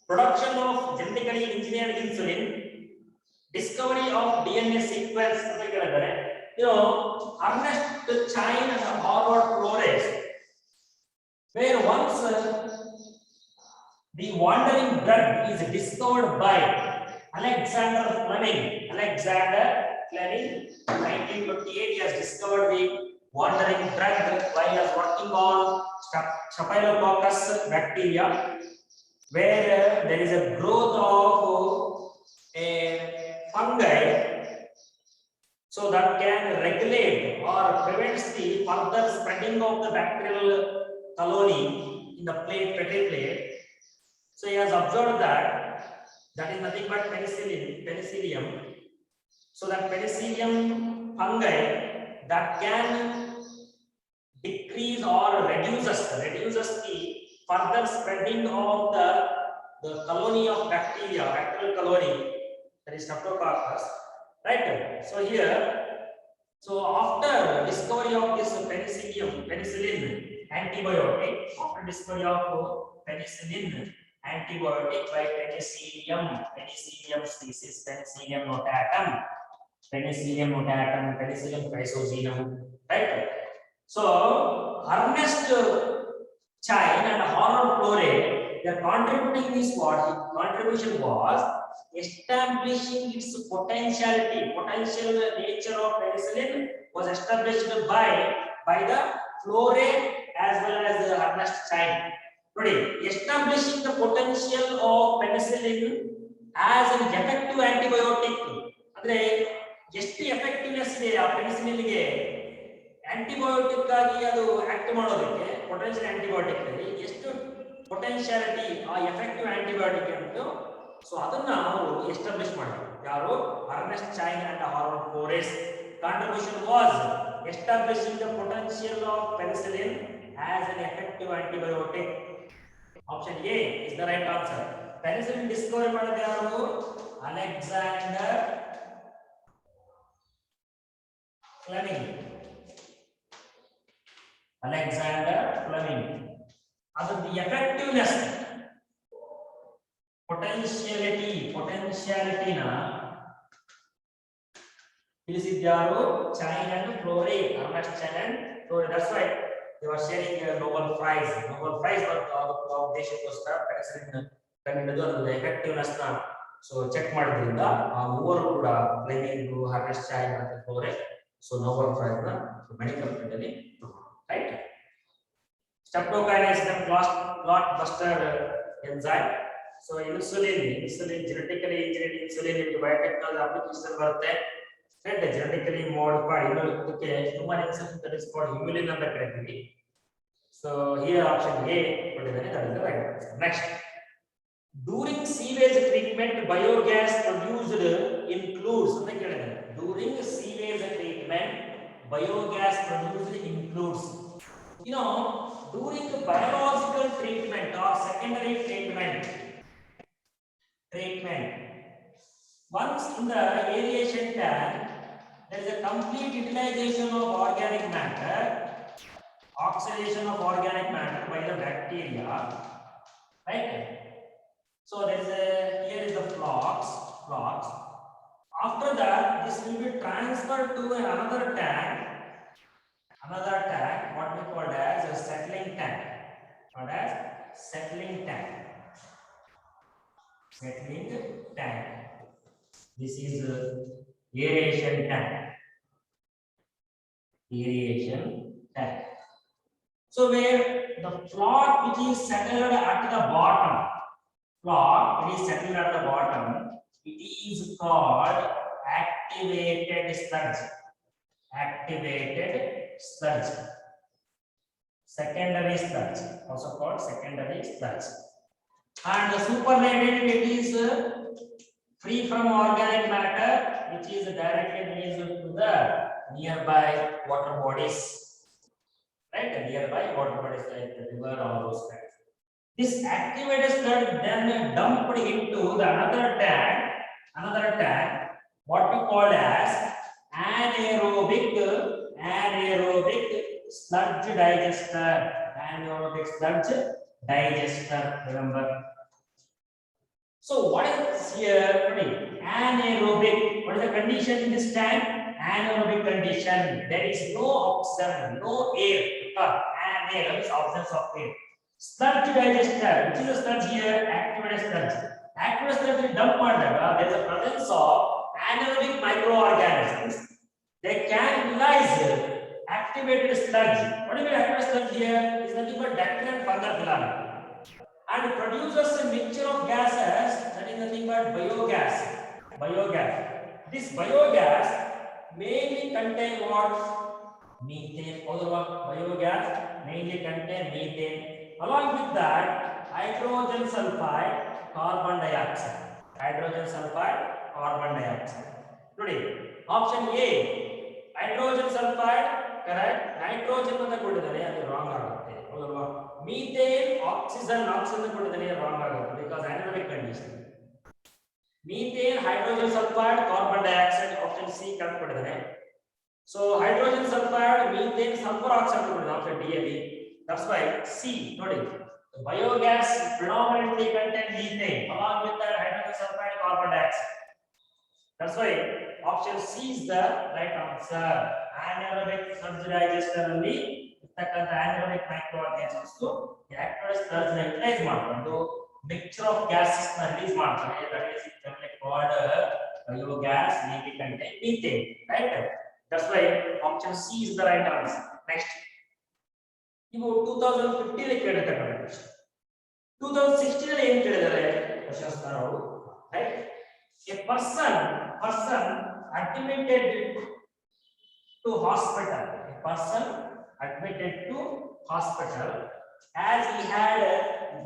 production of genetically engineered insulin, discovery of DNA sequence. Ernest Chain and Howard Flores where once the wandering drug is discovered by Alexander Fleming. 1928 he has discovered the wandering drug while he was working on Staphylococcus bacteria, where there is a growth of a fungi, so that can regulate or prevents the further spreading of the bacterial colony in the petri plate. So he has observed that is nothing but penicillium. So that penicillium fungi that can decrease or reduces the further spreading of the colony of bacterial colony, that is Streptococcus, right? So here, so after discovery of this penicillin antibiotic, after discovery of penicillin antibiotic by Penicillium species, Penicillium notatum, Penicillium chrysogenum, right? So Ernest Chain and Howard Flores, their contribution was establishing its potential nature of penicillin was established by the Flores as well as the Ernest Chain. Establishing the potential of penicillin as an effective antibiotic. ಅಂದ್ರೆ ಎಷ್ಟು effectiveness ಇದೆ ಆ penicillin ಗೆ antibiotic ಆಗಿ ಅದು act ಮಾಡೋದಕ್ಕೆ potential antibiotic ಅಲ್ಲಿ ಎಷ್ಟು ಪೊಟೆನ್ಶಿಯಾಲಿಟಿ ಆ ಎಫೆಕ್ಟಿವ್ ಆಂಟಿಬಯೋಟಿಕ್ ಅಂತ ಸೊ ಅದನ್ನ ಅವರು ಎಸ್ಟಾಬ್ಲಿಷ್ ಮಾಡಿದ್ರು. ಯಾರು? Ernest Chain and Harvard Flores. Contribution was establishing the potential of penicillin as an effective antibiotic. Option A is the right answer. Penicillin discovery ಮಾಡಿದ ಯಾರು? Alexander Fleming. ಅದು the effectiveness potentiality ನ ತಿಳಿಸಿದ್ಯಾರು? Chain and Flores. Ernest Chain and Flores. That's right. They were sharing a Nobel Prize for ದೇಶಕ್ಕೋಸ್ಕರ penicillin ಕಂಡುಹಿಡಿದು ಅದರ effectiveness ನ so check ಮಾಡೋದ್ರಿಂದ ಆ ಮೂವರು ಕೂಡ ಫ್ಲೆಮಿಂಗ್, ಅರ್ನೆಸ್ಟ್ ಚೈನ್ ಮತ್ತು ಫ್ಲೋರೆಸ್ ಸೊ ನೋಬೆಲ್ ಪ್ರೈಸ್ ನ ಮೆಡಿಕಲ್ ಫೀಲ್ಡ್ ಅಲ್ಲಿ ರೈಟ್. ಸ್ಟೆಪ್ಟೋಕೈನೇಸ್ ನ clot buster enzyme. So insulin genetically engineered insulin into biotechnology application ಬರುತ್ತೆ. Genetically modified ಇದಕ್ಕೆ human insulin that is called humulin ಅಂತ ಕರೀತೀವಿ. So here option A ಕೊಟ್ಟಿದ್ದಾರೆ, that is the right answer. Next, during sewage treatment biogas produced includes ಅಂತ ಕೇಳಿದ್ದಾರೆ. During sewage treatment biogas produced includes, during biological treatment or secondary treatment once in the aeration tank there is a complete utilization of organic matter, oxidation of organic matter by the bacteria, right? So here is the flocks. After that this will be transferred to another tank Another tank, what we call as a settling tank. Called as settling tank. Settling tank. This is aeration tank. Aeration tank. So where the fluid which is settled at the bottom, fluid which is settled at the bottom, it is called activated sludge. Activated sludge. Secondary sludge, also called secondary sludge. And the supernatant, it is free from organic matter, which is directly released to the nearby water bodies. Right, the nearby water bodies like the river, all those kinds. This activated sludge then dumped into the another tank, what we call as anaerobic sludge digester. Anaerobic sludge digester, remember. So what is here? Anaerobic. What is the condition in this tank? Anaerobic condition. There is no oxygen, no air. Anaerobic is absence of air. Sludge digester. Which is the sludge here? Activated sludge. Activated sludge is dump ಮಾಡಿದಾಗ there is a presence of anaerobic microorganisms. They can utilize activated sludge. What is the activated sludge here? Is nothing but bacterial and fungal filament. And produces a mixture of gases, that is nothing but biogas. Biogas. This biogas mainly contain what? Methane. Biogas mainly contain methane. Along with that, hydrogen sulfide, carbon dioxide. Hydrogen sulfide, carbon dioxide. Today, option A, hydrogen sulfide, correct. Nitrogen ಅಂತ ಕೊಟ್ಟಿದ್ದಾರೆ, ಅದು wrong ಆಗುತ್ತೆ. ಹೌದಲ್ವಾ? Methane, oxygen ಕೊಟ್ಟಿದ್ದಾರೆ, wrong ಆಗುತ್ತೆ because anaerobic condition. Methane, hydrogen sulfide, carbon dioxide, option C correct ಕೊಟ್ಟಿದ್ದಾರೆ. So hydrogen sulfide, methane, sulfur oxide ಕೊಟ್ಟಿದ್ದಾರೆ, option D ಅಲ್ಲಿ. That's why C, ನೋಡಿ. The biogas predominantly contain methane along with that hydrogen sulfide, carbon dioxide. That's why option C is the right answer. Anaerobic sludge digester ಅಲ್ಲಿ ಇರ್ತಕ್ಕಂತ anaerobic microorganisms activated sludge ನ utilise ಮಾಡಿಕೊಂಡು mixture of gases ನ release ಮಾಡ್ತಾರೆ. That is generally called biogas, mainly contain methane, right? That's why option C is the right answer. Next, ಇವು 2015 ಅಲ್ಲಿ ಕೇಳಿರ್ತಕ್ಕಂಥ question. 2016 ಅಲ್ಲಿ ಏನು ಕೇಳಿದ್ದಾರೆ ಕ್ವೆಶ್ಚನ್ಸ್ ನಾವು, right? A person admitted to hospital. A person admitted to hospital as he had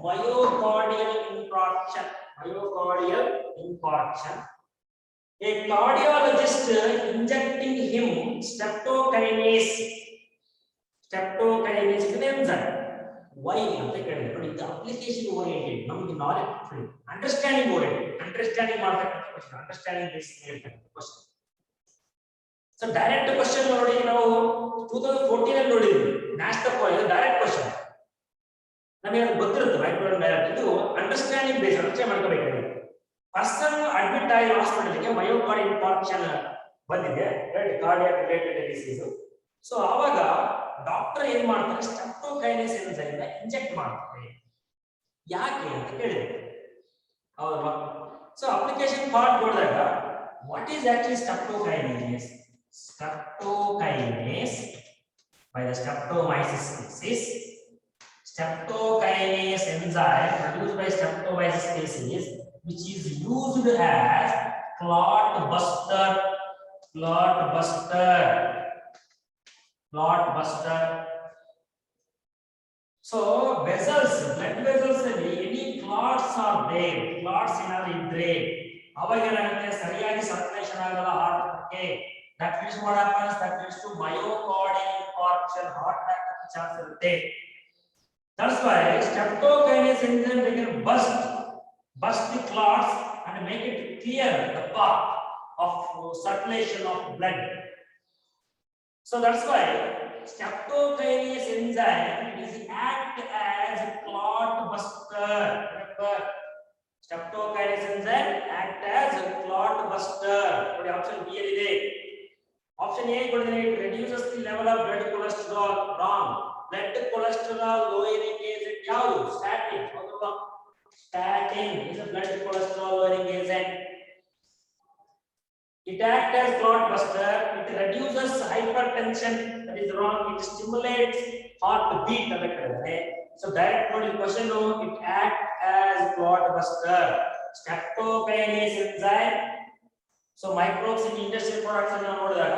myocardial infarction. Myocardial infarction. A cardiologist injecting him streptokinase. Streptokinase is an enzyme. Why? The application oriented, ನಮಗೆ knowledge, understanding oriented, understanding ಮಾಡ್ತಕ್ಕಂಥ question, understanding this question. So direct question ನೋಡಿ ನಾವು 2014 ಅಲ್ಲಿ ನೋಡಿದ್ವಿ, national college direct question ನಮಗೆ ಅದು ಗೊತ್ತಿರುತ್ತೆ. Micro direct ಇದು ಅಂಡರ್ಸ್ಟ್ಯಾಂಡಿಂಗ್ ಬೇಸ್ ಅರ್ಥ ಮಾಡ್ಕೋಬೇಕಾಗಿದೆ. ಪರ್ಸನ್ ಅಡ್ಮಿಟ್ ಆಗಿ ಹಾಸ್ಪಿಟಲ್ಗೆ ಮಯೋಕಾರ್ಡ್ ಇನ್ಫಾರ್ಕ್ಷನ್ ಬಂದಿದೆ, ಕಾರ್ಡಿಯಾಕ್ ರಿಲೇಟೆಡ್ ಡಿಸೀಸ್. ಸೊ ಆವಾಗ ಡಾಕ್ಟರ್ ಏನ್ ಮಾಡ್ತಾರೆ, ಸ್ಟ್ರೆಪ್ಟೋಕೈನೇಸ್ ಎನ್ಸೈಮ್ ಇಂಜೆಕ್ಟ್ ಮಾಡ್ತಾರೆ. ಯಾಕೆ ಅಂತ ಕೇಳಿದ್ರು, ಹೌದಲ್ವಾ? ಸೊ ಅಪ್ಲಿಕೇಶನ್ ಪಾರ್ಟ್ ನೋಡಿದಾಗ what is actually streptokinase? Streptokinase by the Streptomyces species. Streptokinase enzyme produced by Streptomyces species, which is used as clot buster. So vessels, blood vessels ಅಲ್ಲಿ any clots are there, clots ಏನಾದ್ರು ಇದ್ರೆ ಅವಾಗ ಏನಾಗುತ್ತೆ, ಸರಿಯಾಗಿ circulation ಆಗಲ್ಲ ಹಾರ್ಟ್ಗೆ. That means what happens? That leads to myocardial infarction, heart attack chance irutte. That's why streptokinase enzyme they can burst the clots and make it clear the path of circulation of blood. So that's why streptokinase enzyme is act as a clot buster. Remember, streptokinase enzyme act as a clot buster. Option B ಇದೆ. Option A, it reduces the level of blood cholesterol. cholesterol lowering agent ಯಾವುದು statin ಹೌದಲ್ವಾ statin is a blood cholesterol lowering agent. It acts as clot buster, it reduces hypertension, that is wrong, it stimulates heartbeat so direct question it acts as clot buster. Streptokinase enzyme, so microbes in industrial products ಅನ್ನು ನೋಡಿದಾಗ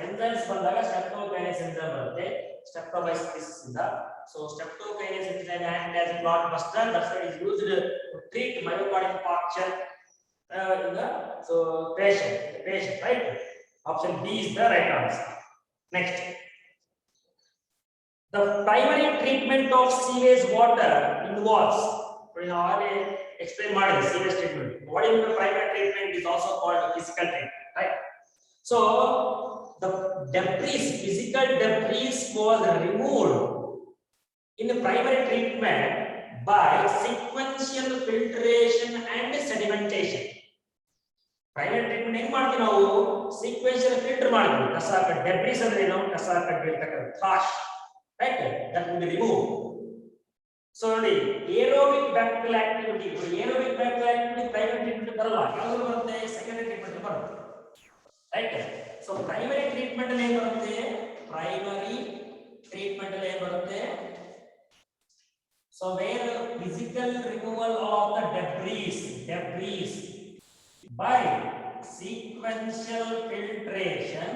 enzymes ಬಂದಾಗ streptokinase enzyme ಬರುತ್ತೆ streptomyces ಇಂದ. So streptokinase enzyme acts as a clot buster, that's why it is used to treat myocardial infarction in the patient, right? Option B is the right answer. Next, the primary treatment of sewage water involves, explain ಮಾಡಿದೆ sewage treatment. What is the primary treatment is also called physical treatment, right? So the physical debris was removed in the primary treatment by sequential filtration and sedimentation. Primary treatment ಹೆಂಗ್ ಮಾಡ್ತೀವಿ ನಾವು sequential filter ಮಾಡ್ತೀವಿ ಕಸ debris ಅಂದ್ರೆ ಏನು ಕಸ ಕಡ್ಡಿರ್ತಕ್ಕಂಥ trash, right? That will be removed. So ನೋಡಿ aerobic bacterial activity primary treatment ಬರಲ್ಲ ಯಾವುದು ಬರುತ್ತೆ secondary treatment ಬರುತ್ತೆ, right? So primary treatment ಅಲ್ಲಿ ಏನು ಬರುತ್ತೆ so where physical removal of the debris by sequential filtration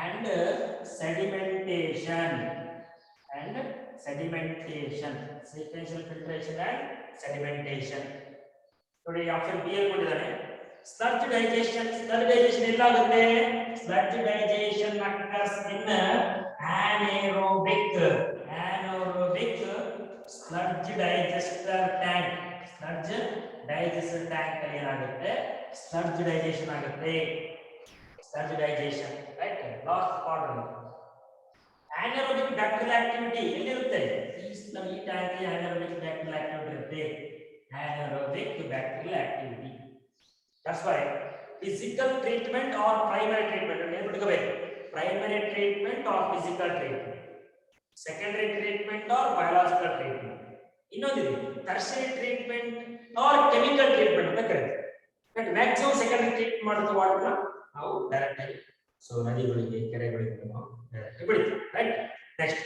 and sedimentation sequential filtration and sedimentation. Today option B ಅಲ್ಲಿ ಕೊಟ್ಟಿದ್ದಾರೆ sludge digestion ಎಲ್ಲಾಗುತ್ತೆ sludge digestion occurs in anaerobic sludge digester tank ಅಲ್ಲಿ ಏನಾಗುತ್ತೆ sludge digestion ಆಗುತ್ತೆ right? Last part anaerobic bacterial activity ಎಲ್ಲಿರುತ್ತೆ ಈ tank anaerobic bacterial activity ಇರುತ್ತೆ that's why physical treatment or primary treatment primary treatment or physical treatment, secondary treatment or biological treatment, ಇನ್ನೊಂದಿದೆ tertiary treatment or chemical treatment ಅಂತ ಕರೀತಾರೆ. But maximum secondary treatment ಮಾಡುತ್ತೆ ವಾಟರ್ನ ನಾವು direct ಆಗಿ ನದಿಗಳಿಗೆ ಕೆರೆಗಳಿಗೆ ನಾವು ಡೈರೆಕ್ಟ್ ಬಿಡ್ತೀವಿ, right? Next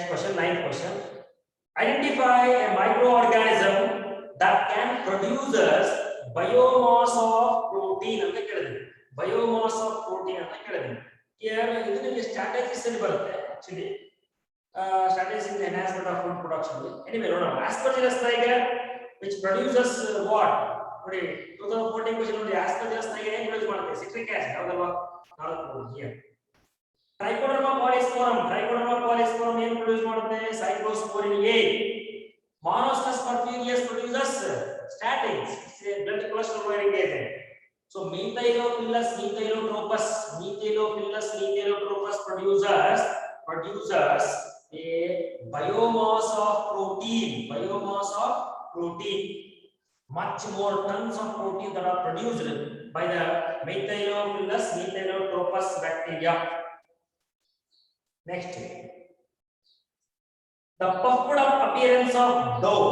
question, 9th question. Identify a microorganism that can produce biomass of protein ಅಂತ ಕೇಳಿದ್ವಿ. biomass of protein ಅಂತ ಕೇಳಿದ್ವಿ. here ಇದು ನಿಮಗೆ ಸ್ಟ್ರಾಟಜಿಸ್ ಅಲ್ಲಿ ಬರುತ್ತೆ actually. strategies in the enhancement of food production. Anyway, no, aspergillus tiger, which produces what? Today, 2014 question only aspergillus tiger ಏನು produce ಮಾಡುತ್ತೆ? citric acid. ಹೌದಲ್ವಾ? here. Trichoderma polysporum ಏನು produce ಮಾಡುತ್ತೆ? cyclosporin A. Monocytes perfurious produces statins, blood cholesterol lowering agent. So methylophilus methylotrophus produces a biomass of protein, much more tons of protein that are produced by the methylophilus methylotrophus bacteria. Next, the puffed up appearance of dough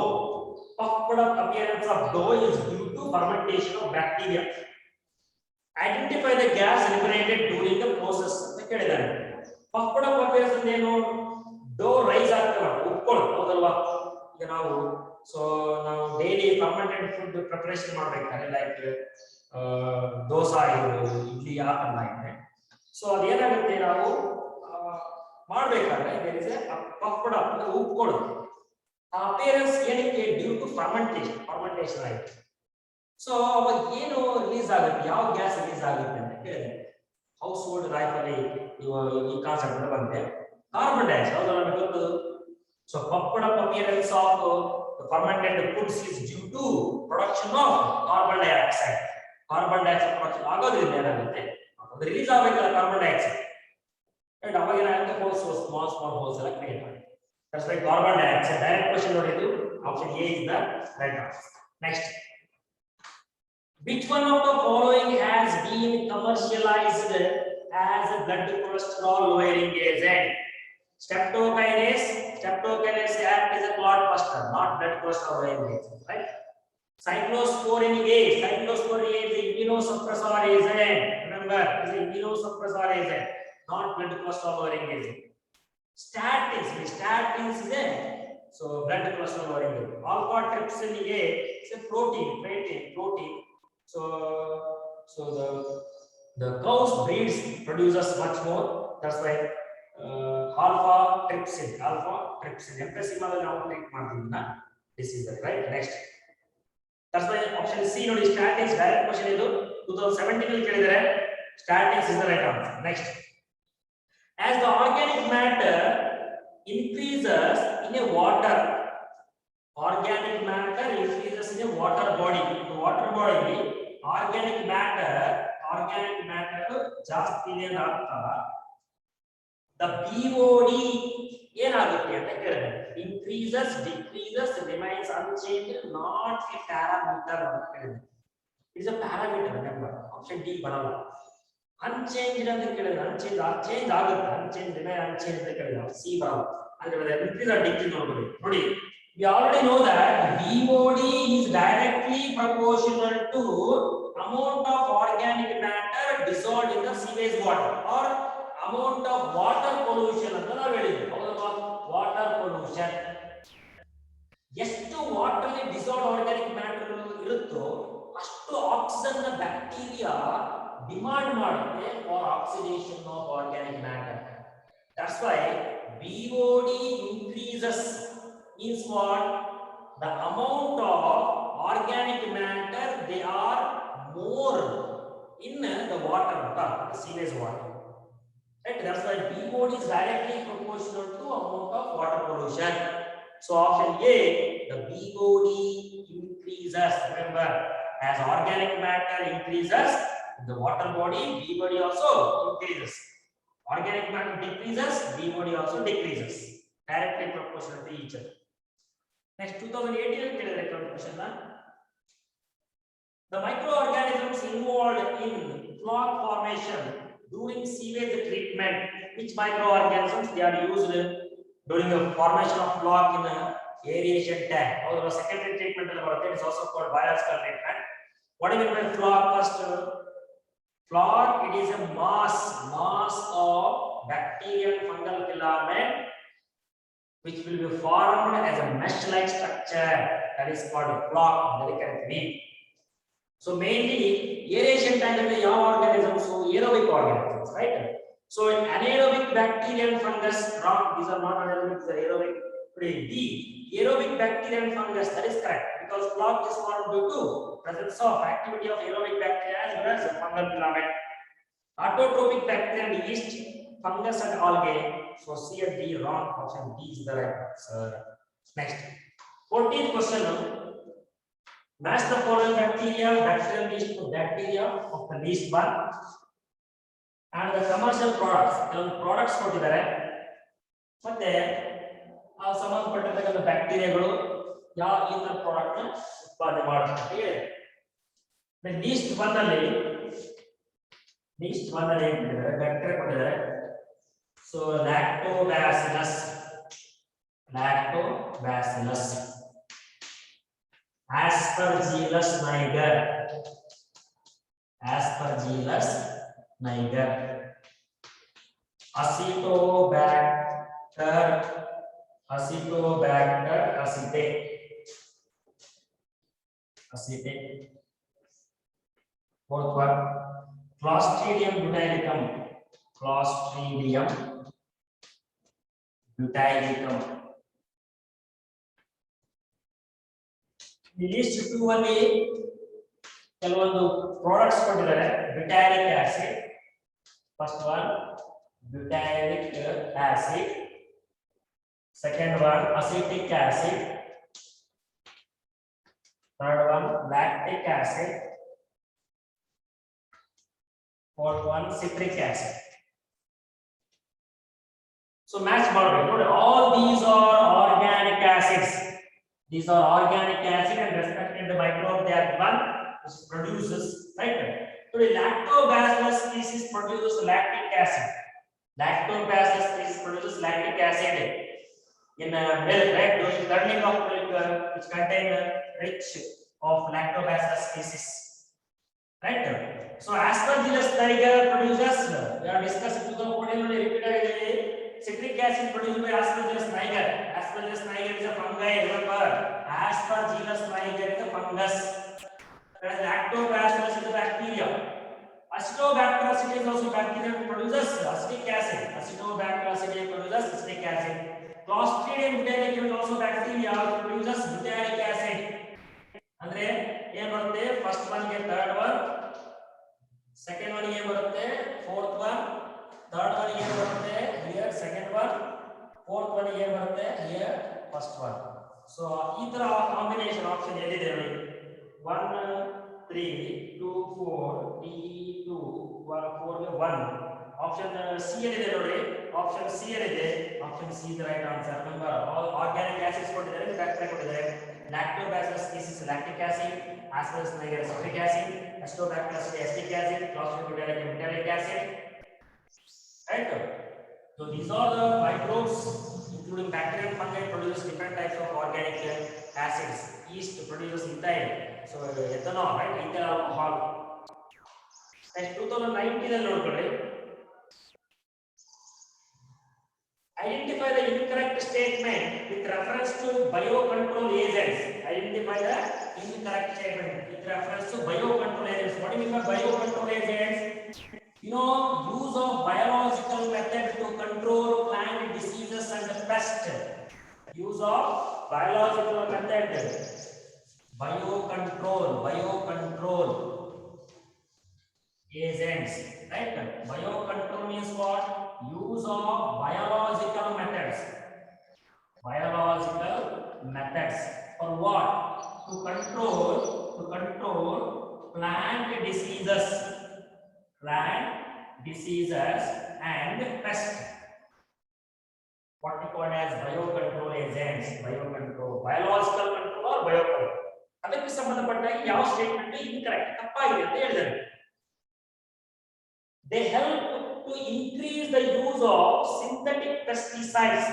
is due to fermentation of bacteria. Identify the gas liberated during the process ಅಂತ ಕೇಳಿದ್ದಾರೆ. puffed up appearance ಅಂದ್ರೆ ಏನು? ಡೋ rice ಆಗ್ತವೆ, ಉಪ್ಕೊಳ್ಳೋದು, ಹೌದಲ್ವಾ? ಈಗ ನಾವು daily fermented food preparation ಮಾಡಬೇಕಾದ್ರೆ like dosa ಇರ್ಬೋದು, ಇಡ್ಲಿ ಆ ತರ ಇದೆ. ಸೊ ಅದೇನಾಗುತ್ತೆ, ನಾವು ಮಾಡಬೇಕಾದ್ರೆ there is a puffed up ಅಂದ್ರೆ ಉಪ್ಕೊಳ್ಳೋದು. ಆ ಅಪಿಯರೆನ್ಸ್ ಏನಕ್ಕೆ? ಡ್ಯೂ ಟು ಫರ್ಮೆಂಟೇಷನ್ ಆಯ್ತು. ಸೊ ಅವಾಗ ಏನು ರಿಲೀಸ್ ಆಗುತ್ತೆ, ಯಾವ ಗ್ಯಾಸ್ ರಿಲೀಸ್ ಆಗುತ್ತೆ ಅಂತ ಕೇಳಿದ್ರೆ ಹೌಸ್ ಹೋಲ್ಡ್ ಲೈಫ್ ಅಲ್ಲಿ ಈ ಕಾನ್ಸೆಪ್ಟ್ ಬಂದೆ. ಕಾರ್ಬನ್ ಡೈಆಕ್ಸೈಡ್, ಹೌದಲ್ಲ, ನಮಗೆ ಗೊತ್ತದು. So puffed up appearance of the fermented foods is due to production of carbon dioxide. production ಆಗೋದ್ರಿಂದ ಏನಾಗುತ್ತೆ, ರಿಲೀಸ್ ಆಗಬೇಕಲ್ಲ ಕಾರ್ಬನ್ ಡೈಆಕ್ಸೈಡ್, and ಅವಾಗ ಏನಾಗುತ್ತೆ, ಹೋಲ್ಸ್ ಸ್ಮಾಲ್ ಹೋಲ್ಸ್ ಎಲ್ಲ ಕ್ರಿಯೇಟ್ ಆಗುತ್ತೆ. That's why carbon dioxide. Direct question ನೋಡಿದ್ದು option A is the right answer. Next, which one of the following has been commercialized as a blood cholesterol lowering agent. Streptokinase act as a clot buster, not blood cholesterol lowering agent, right? Cyclosporin A is the immunosuppressor agent. Remember, it is an immunosuppressor agent, not blood cholesterol lowering agent. Statins is a so blood cholesterol lowering agent. Alpha trypsin A is a protein. So the cow's breeds produces much more. That's why alpha trypsin. Emphysema now treat martina. This is the right. Next. That's why option C ನೋಡಿ statins direct question ಇದು 2017 ಅಲ್ಲಿ ಕೇಳಿದರೆ statins is the right answer. Next. As the organic matter increases in a water body. In water body organic matter ಜಾಸ್ತಿ ಇದೆ ಅಂತ the BOD ಏನಾಗುತ್ತೆ ಅಂತ ಕೇಳಿದ್ರೆ increases, decreases, remains unchanged, not a parameter ಅಂತ ಕೇಳಿದ್ರೆ it is a parameter. Remember option D ಬರಲ್ಲ. unchanged ಅಂತ ಕೇಳಿದ್ರೆ change ಆಗುತ್ತೆ, unchanged remain unchanged ಅಂತ ಕೇಳಿದ್ರೆ C ಬರಲ್ಲ. ಅಂದ್ರೆ increase or decrease ನೋಡಿ we already know that BOD is directly proportional to amount of organic matter dissolved in the sewage water or amount of water pollution ಅಂತ ನಾವು ಹೇಳಿದ್ವಿ. ಹೌದಲ್ವಾ? water pollution ಎಷ್ಟು ವಾಟರ್ ಅಲ್ಲಿ ಡಿಸಾಲ್ವ್ಡ್ ಆರ್ಗಾನಿಕ್ ಮ್ಯಾಟರ್ ಇರುತ್ತೋ ಅಷ್ಟು oxygen ನ ಬ್ಯಾಕ್ಟೀರಿಯಾ ಡಿಮಾಂಡ್ ಮಾಡುತ್ತೆ for oxidation of organic matter. That's why BOD increases means what? The amount of organic matter they are more in the water, the sewage water. Right? That's why BOD is directly proportional to amount of water pollution. So option A, the BOD increases. Remember, as organic matter increases in the water body, BOD also increases. Organic matter decreases, BOD also decreases. Directly proportional to each other. Next 2018 question. The microorganisms involved in flock formation during sewage treatment, which microorganisms they are used during the formation of flock in a aeration tank. Or the secondary treatment is also called biological treatment. What do you mean by flock? First, flock, it is a mass of bacterial fungal filament which will be formed as a mesh-like structure, that is called a flock. Very correctly. So mainly aeration tank is the organisms, so aerobic organisms, right? So anaerobic bacteria and fungus, these are not anaerobic, these are aerobic. D, aerobic bacteria and fungus, that is correct, because flock is formed due to presence of activity of aerobic bacteria as well as fungal filament. Autotrophic bacteria and yeast, fungus and algae. So C and D wrong. Option D is the right answer. Next, 14th question. Match the following bacteria, bacterial yeast to bacteria of the least one, and the commercial products. Products ಕೊಟ್ಟಿದ್ದಾರೆ ಮತ್ತೆ ಆ ಸಂಬಂಧಪಟ್ಟಿರ್ತಕ್ಕಂಥ ಬ್ಯಾಕ್ಟೀರಿಯಾಗಳು ಯಾವ ಈ ತರ product ನ ಉತ್ಪಾದನೆ ಮಾಡುತ್ತೆ ಅಂತ ಹೇಳಿದೆ. ಲೀಸ್ಟ್ ಒನ್ ಅಲ್ಲಿ ಏನ್ ಮಾಡಿದ್ದಾರೆ, ಬ್ಯಾಕ್ಟೀರಿಯಾ ಕೊಟ್ಟಿದ್ದಾರೆ. So lactobacillus, Aspergillus niger, Acetobacter acetate. Fourth one, Clostridium botulinum. ಈ ಲಿಸ್ಟ್ 2 ಅಲ್ಲಿ ಕೆಲವೊಂದು ಪ್ರಾಡಕ್ಟ್ಸ್ ಕೊಟ್ಟಿದ್ದಾರೆ. Butyric acid, first one butyric acid, second one acetic acid, third one lactic acid, fourth one citric acid. So match ಮಾಡಬೇಕು. All these are organic acids. These are organic acid and respected the microbe they are given which produces, right? So the lactobacillus species produces lactic acid. Lactobacillus species produces lactic acid in milk, right? During curdling of milk, which contain rich of lactobacillus species, right? So Aspergillus niger produces, we are discussing 2014 only repeated citric acid produced by Aspergillus niger. Aspergillus niger is a fungi, remember? Aspergillus niger is a fungus. Whereas lactobacillus is a bacteria. Acetobacter is also bacteria that produces acetic acid. Acetobacter produces acetic acid. Clostridium butyric is also bacteria that produces butyric acid. ಅಂದ್ರೆ ಏನು ಬರುತ್ತೆ first one ಗೆ third one second one ಗೆ ಬರುತ್ತೆ fourth one third one ಗೆ ಬರುತ್ತೆ here second one fourth one ಗೆ ಬರುತ್ತೆ ಹಿಯರ್ ಫಸ್ಟ್ ಒನ್ ಸೊ ಈ ತರ ಕಾಂಬಿನೇಷನ್ ಆಪ್ಷನ್ ಎಲ್ಲಿದೆ ನೋಡಿ 1 3 2 4 3 2 1 4 1 ಆಪ್ಷನ್ ಸಿ ಎಲ್ಲಿದೆ ನೋಡಿ ಆಪ್ಷನ್ ಸಿ ಎಲ್ಲಿದೆ option C is right answer remember all organic acids ಕೊಟ್ಟಿದ್ದಾರೆ ಬ್ಯಾಕ್ಟೀರಿಯಾ ಕೊಟ್ಟಿದ್ದಾರೆ lactobacillus species lactic acid aspergillus niger citric acid acetobacter acetic acid clostridium butyric butyric acid right so these are the microbes including bacteria and fungi produce different types of organic acids yeast produces ethyl so ethanol right ethyl alcohol next 2019 ಅಲ್ಲಿ ನೋಡ್ಕೊಳ್ಳಿ identify the incorrect statement with reference to biocontrol agents identify the incorrect statement with reference to biocontrol agents what do you mean by biocontrol agents you know use of biological methods to control plant diseases and pests use of biological method biocontrol agents right biocontrol means what use of biological methods for what to control plant diseases and pests what we call as biocontrol agents biological control or biocontrol ಅದಕ್ಕೆ ಸಂಬಂಧಪಟ್ಟಾಗಿ ಯಾವ statement incorrect ತಪ್ಪಾಗಿದೆ ಅಂತ ಹೇಳಿದ್ದಾರೆ they help to increase the use of synthetic pesticides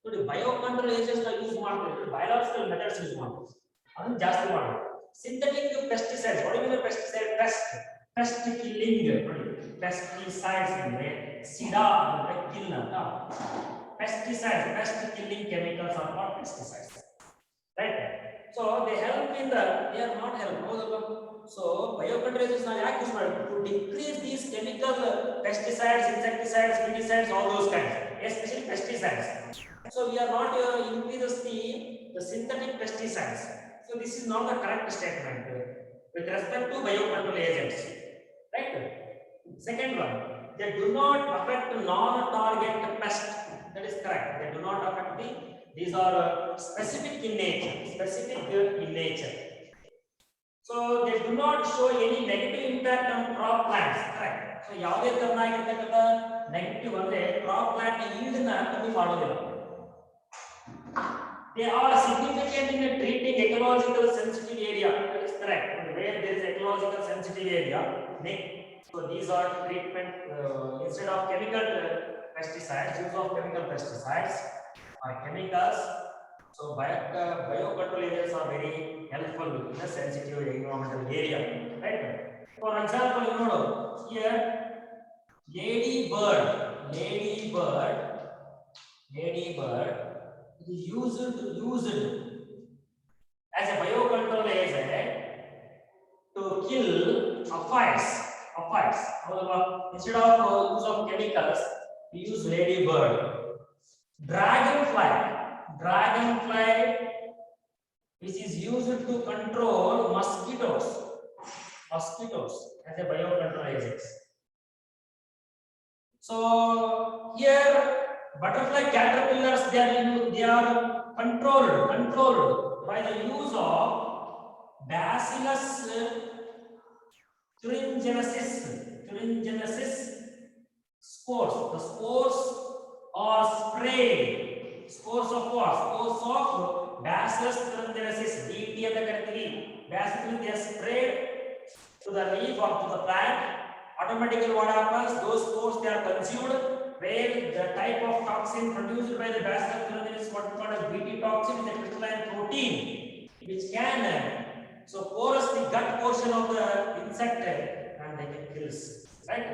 so the biocontrol agents are use ಮಾಡ್ತಾರೆ biological methods use ಮಾಡ್ತಾರೆ ಅದನ್ನ ಜಾಸ್ತಿ ಮಾಡೋದು synthetic pesticides what do you mean pesticide pest killing pesticides ಅಂದ್ರೆ sida ಅಂದ್ರೆ kill ಅಂತ pesticides pest killing chemicals are called pesticides right so they help in the they are not help so biocontrol agents are ಯಾಕೆ use ಮಾಡ್ತಾರೆ to decrease these chemical pesticides insecticides fungicides all those kinds especially pesticides so we are not increase the synthetic pesticides so this is not the correct statement with respect to biocontrol agents right second one they do not affect non-target pest that is correct they do not affect these are specific in nature so they do not show any negative impact on crop plants correct so ಯಾವುದೇ ತರನಾಗಿರತಕ್ಕಂತ negative ಅಂದ್ರೆ crop plant yield ನ ಕಮ್ಮಿ ಮಾಡೋದಿಲ್ಲ they are significant in treating ecological sensitive area that is correct where there is ecological sensitive area so these are treatment instead of chemical pesticides use of chemical pesticides or chemicals so biocontrol agents are very helpful in a sensitive environmental area right for example you know here ladybird is used as a biocontrol agent to kill aphids instead of use of chemicals we use ladybird dragonfly which is used to control mosquitoes as a biocontrol agent so here butterfly caterpillars they are controlled by the use of bacillus thuringiensis spores the spores are sprayed spores of what spores of bacillus thuringiensis bt ಅಂತ ಕರೀತೀವಿ bacillus they are sprayed to the leaf or to the plant, automatically what happens? Those spores they are consumed, where the type of toxin produced by the bacillus thuringiensis is what we call as Bt toxin, is a crystalline protein which can so porous the gut portion of the insect and they can kill, right?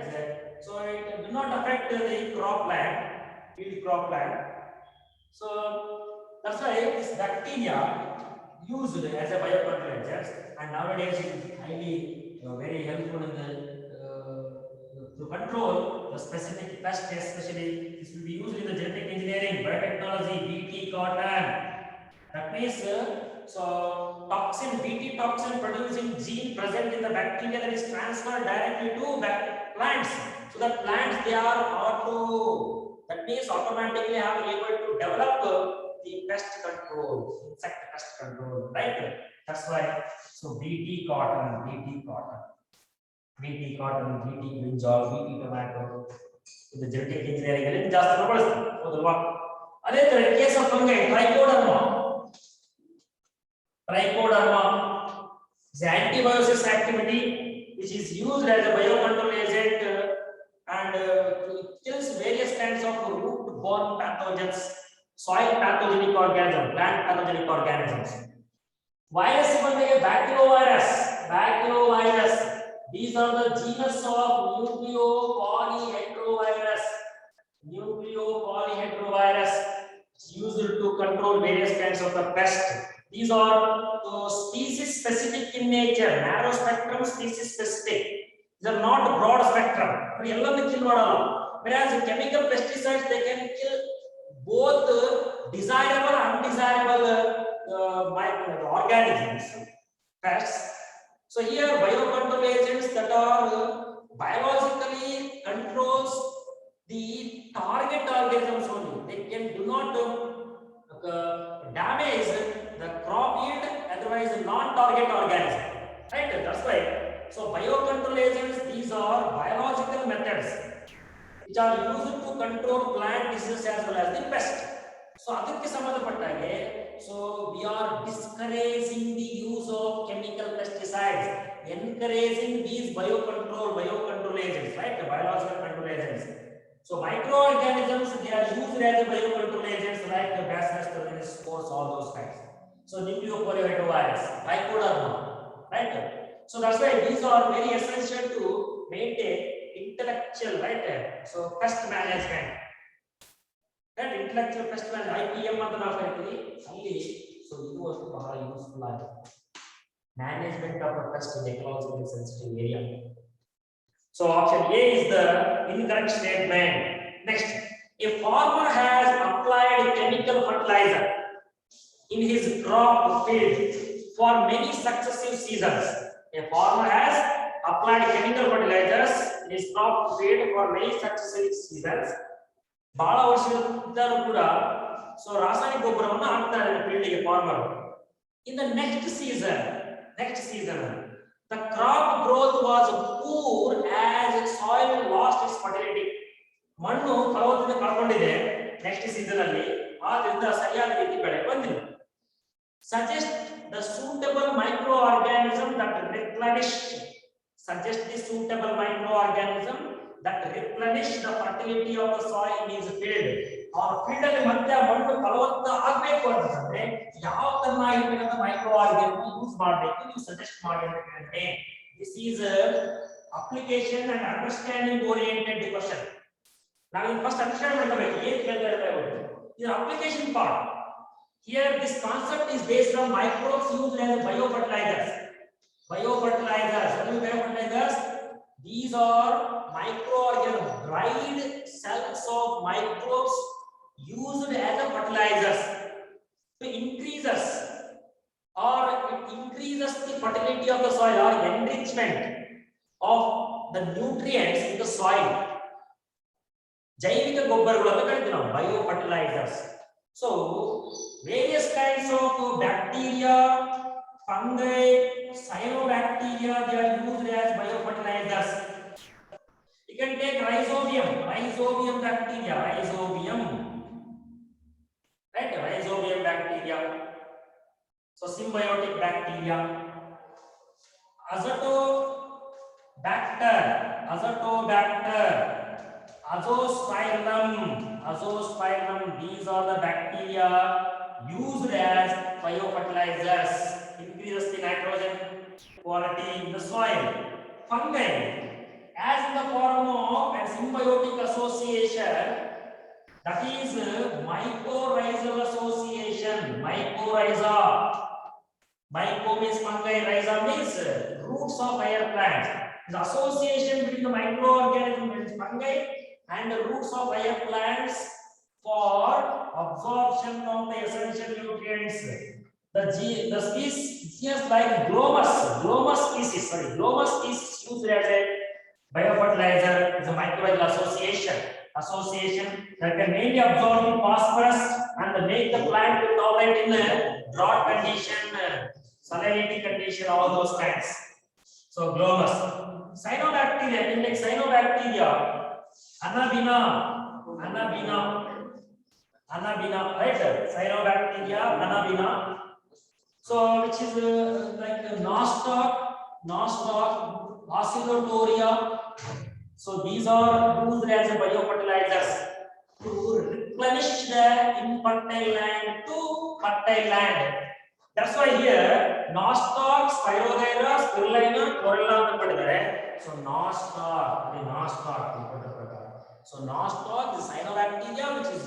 So it do not affect the crop plant, field crop plant. So that's why this bacteria used as a biocontrollers, and nowadays it is highly very helpful in the to control the specific pests, especially this will be used in the genetic engineering, biotechnology, Bt, cotton. That means so toxin, Bt toxin producing gene present in the bacteria that is transferred directly to plants. So the plants they are auto, that means automatically are able to develop the pest control, insect pest control, right? That's why so Bt cotton, Bt cotton, Bt cotton, Bt brinjal, Bt tomato. The genetic engineering ಅಲ್ಲಿ ಜಾಸ್ತಿ ಬಳಸ್ತಾರೆ ಹೌದಲ್ವಾ? ಅದೇ ತರ case of fungi trichoderma is antibiosis activity which is used as a biocontrol agent and it kills various kinds of root-borne pathogens, soil pathogenic organisms, plant pathogenic organisms. Virus ಬಂದಿದೆ bacterovirus. These are the genus of nucleopolyhedrovirus. Nucleopolyhedrovirus is used to control various kinds of the pest. These are species specific in nature, narrow spectrum species specific. These are not broad spectrum. Whereas chemical pesticides they can kill both desirable and undesirable organisms, pests. So here biocontrol agents that are biologically controls the target organisms only. They can do not damage the crop yield, otherwise non-target organism, right? That's why so biocontrol agents, these are biological methods which are used to control plant diseases as well as the pest. So ಅದಕ್ಕೆ ಸಂಬಂಧಪಟ್ಟಾಗೆ so we are discouraging the use of chemical pesticides, encouraging these biocontrol agents, right? The biological control agents. So microorganisms they are used as a biocontrol agents like the bacillus thuringiensis, spores, all those kinds. So nucleopolyhedrovirus, trichoderma, right? So that's why these are very essential to maintain intellectual, right? So pest management. That intellectual pest management IPM ಅಂತ ನಾವು ಕರೀತೀವಿ ಅಲ್ಲಿ so ಇದು ಒಂದು ಬಹಳ useful ಆಗಿದೆ management of a pest in ecologically sensitive area. So option A is the incorrect statement. Next, a farmer has applied chemical fertilizer in his crop field for many successive seasons. A farmer has applied chemical fertilizers in his crop field for many successive seasons. ಬಹಳ ವರ್ಷಗಳಿಂದಲೂ ಕೂಡ so ರಾಸಾಯನಿಕ ಗೊಬ್ಬರವನ್ನು ಹಾಕ್ತಾರೆ ಫೀಲ್ಡ್ಗೆ farmer. In the next season the crop growth was poor as soil lost its fertility. ಮಣ್ಣು ಫಲವತ್ತತೆ ಕಳ್ಕೊಂಡಿದೆ next season ಅಲ್ಲಿ, ಆದ್ರಿಂದ ಸರಿಯಾದ ರೀತಿ ಬೆಳೆ ಬಂದಿಲ್ಲ. Suggest the suitable microorganism that replenish that replenish the fertility of the soil in his field. Our field ಅಲ್ಲಿ ಮತ್ತೆ ಮಣ್ಣು ಫಲವತ್ತ ಆಗಬೇಕು ಅಂತಂದ್ರೆ ಯಾವ ತರನಾಗಿರ್ತಕ್ಕಂಥ ಮೈಕ್ರೋಆರ್ಗಾನಿಸಮ್ ಯೂಸ್ ಮಾಡಬೇಕು ನೀವು ಸಜೆಸ್ಟ್ ಮಾಡಿ ಅಂತ ಹೇಳಿದ್ರೆ this is application and understanding oriented question. ನಾವು ಫಸ್ಟ್ ಅಂಡರ್ಸ್ಟ್ಯಾಂಡ್ ಮಾಡಬೇಕು ಏನು ಕೇಳ್ತಾ ಇದ್ದಾರೆ. ಇದು application part. Here this concept is based on microbes used as biofertilizers. What are biofertilizers? These are microorganisms, dried cells of microbes used as a fertilizers to increases the fertility of the soil or enrichment of the nutrients in the soil. ಜೈವಿಕ ಗೊಬ್ಬರಗಳನ್ನು ಕರೀತೀವಿ ನಾವು biofertilizers. So various kinds of bacteria, fungi, cyanobacteria, they are used as biofertilizers. You can take rhizobium bacteria, right? Rhizobium bacteria. So symbiotic bacteria. Bacter, azotobacter, azoospermum. These are the bacteria used as biofertilizers, increases the nitrogen quality in the soil. Fungi, as in the form of a symbiotic association, that is mycorrhizal association. Myco means fungi, rhiza means roots of higher plants. The association between the microorganism and fungi and the roots of higher plants for absorption of the essential nutrients. The species like Glomus species used as a biofertilizer is a mycorrhizal association that can mainly absorb the phosphorus and make the plant to tolerate in the drought condition, salinity condition, all those kinds. So Glomus. Cyanobacteria, like cyanobacteria, Anabina, right? Cyanobacteria, Anabina. So which is like nostoc, oscillatoria. So these are used as a biofertilizers to replenish the infertile land to fertile land. That's why here nostoc, spirogyra, spirulina, chlorella ಅಂತ ಕೊಟ್ಟಿದ್ದಾರೆ. So nostoc. So nostoc is cyanobacteria which is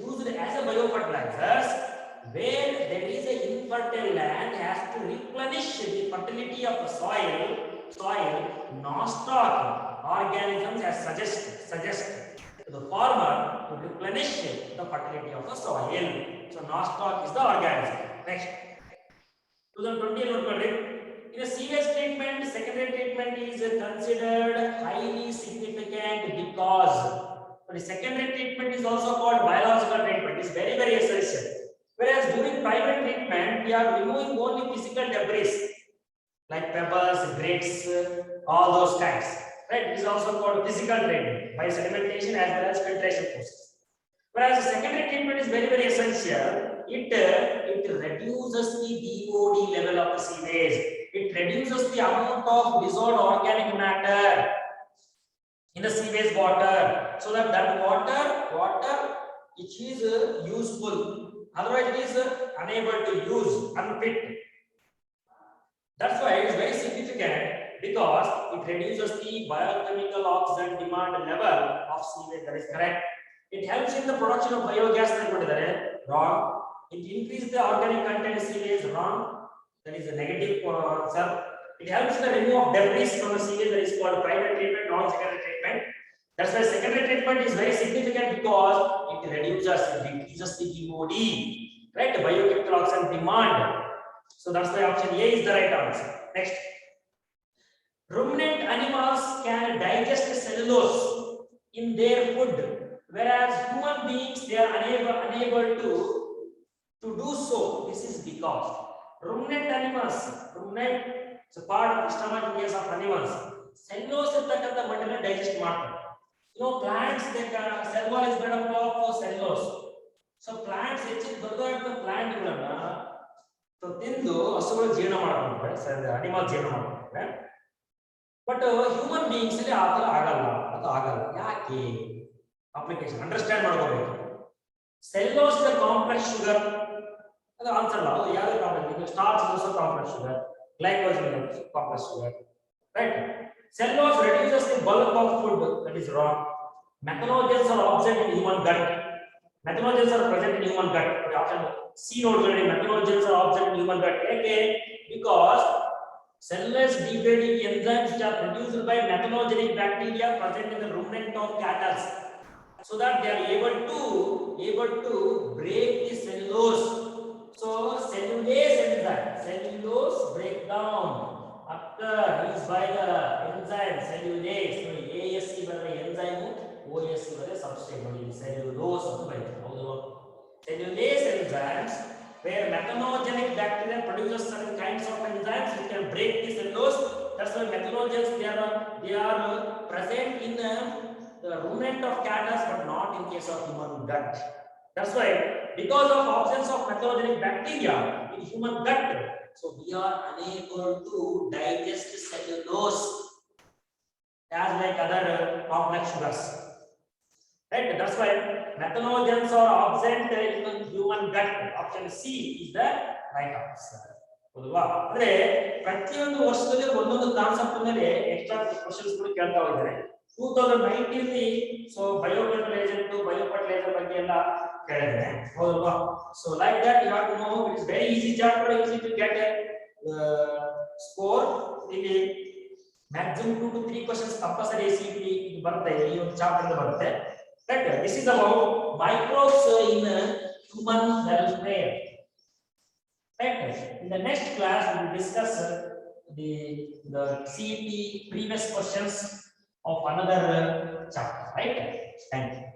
used as a biofertilizers where there is a infertile land has to replenish the fertility of the soil. Nostoc organisms has suggest to the farmer to replenish the fertility of the soil. So nostoc is the organism. Next, 2020 in a sewage treatment, secondary treatment is considered highly significant because the secondary treatment is also called biological treatment. It's very, very essential. Whereas during primary treatment, we are removing only physical debris like pebbles, grits, all those kinds. Right? It is also called physical treatment by sedimentation as well as filtration process. Whereas the secondary treatment is very, very essential. It reduces the DOD level of the sewage. It reduces the amount of dissolved organic matter in the sewage water, so that water which is useful, otherwise it is unable to use, unfit. That's why it is very significant because it reduces the biochemical oxygen demand level of sewage. That is correct. It helps in the production of biogas. Wrong. It increases the organic content in sewage. Wrong. That is a negative answer. It helps in the removal of debris from the sewage. That is called primary treatment, non-secondary treatment. That's why secondary treatment is very significant because it decreases the DOD, right? Biochemical oxygen demand. So that's why option A is the right answer. Next, ruminant animals can digest cellulose in their food, whereas human beings they are unable to do so. This is because ruminant animals, it's a part of the stomach in case of animals, cellulose ಇರ್ತಕ್ಕಂತ ಮಟ್ಟನ digest ಮಾಡ್ತಾರೆ. Plants, cell wall is made up of cellulose. So plants ಹೆಚ್ಚಿನ ದೊಡ್ಡದಾದ plant ಗಳನ್ನ ತಿಂದು ಹಸುಗಳು ಜೀರ್ಣ ಮಾಡ್ಕೊಂತಾರೆ, animal ಜೀರ್ಣ ಮಾಡ್ಕೊಂತಾರೆ. ಬಟ್ ಹ್ಯೂಮನ್ ಬೀಯಿಂಗ್ಸ್ ಅಲ್ಲಿ ಆ ತರ ಆಗಲ್ಲ. ಯಾಕೆ? ಅಪ್ಲಿಕೇಶನ್ ಅಂಡರ್ಸ್ಟ್ಯಾಂಡ್ ಮಾಡ್ಕೋಬೇಕು. Cellulose is a complex sugar. ಅದು ಆನ್ಸರ್ ಅಲ್ಲ. ಅದು ಯಾವುದು complex? Starch is also complex sugar, glycogen is complex sugar, right? Cellulose reduces the bulk of food. That is wrong. Methanogens are absent in human gut. Methanogens are present in human gut. Option C note already. Methanogens are absent in human gut. Okay, because cellulose degrading enzymes which are produced by methanogenic bacteria present in the ruminant of cattle, so that they are able to break the cellulose. So cellulose breakdown is by the enzyme cellulase. So ASC by the enzyme, OSC by the substrate. Cellulose cellulase enzymes where methanogenic bacteria produces certain kinds of enzymes which can break the cellulose. That's why methanogens they are present in the ruminant of cattle but not in case of human gut. That's why because of absence of methanogenic bacteria in human gut, So we are unable to digest cellulose as like other complex sugars. Right? That's why methanogens are absent in the human gut. Option C is the right answer. ಹೌದಲ್ವಾ? ಅಂದ್ರೆ ಪ್ರತಿಯೊಂದು ವರ್ಷದಲ್ಲಿ ಒಂದೊಂದು concept ಮೇಲೆ extra questions ಗಳು ಕೇಳ್ತಾ ಇದ್ದಾರೆ. 2019 ಲಿ ಸೊ ಬಯೋಕೆಮಿಕಲ್ ಏಜೆಂಟ್ ಬಯೋಫರ್ಟಿಲೈಸರ್ ಬಗ್ಗೆ ಎಲ್ಲ ಕೇಳಿದ್ದಾರೆ. ಹೌದಲ್ವಾ? So like that you have to know it is very easy chapter, easy to get score. ಇಲ್ಲಿ ಮ್ಯಾಕ್ಸಿಮಮ್ 2 to 3 ಕ್ವೆಶ್ಚನ್ಸ್ ಕಂಪಲ್ಸರಿ ಸಿಟಿ ಬರುತ್ತೆ, ಈ ಒಂದು ಚಾಪ್ಟರ್ ಇಂದ ಬರುತ್ತೆ. Right? This is about microbes in human welfare. Right? In the next class, we will discuss the CET previous questions of another chapter. Right? Thank you.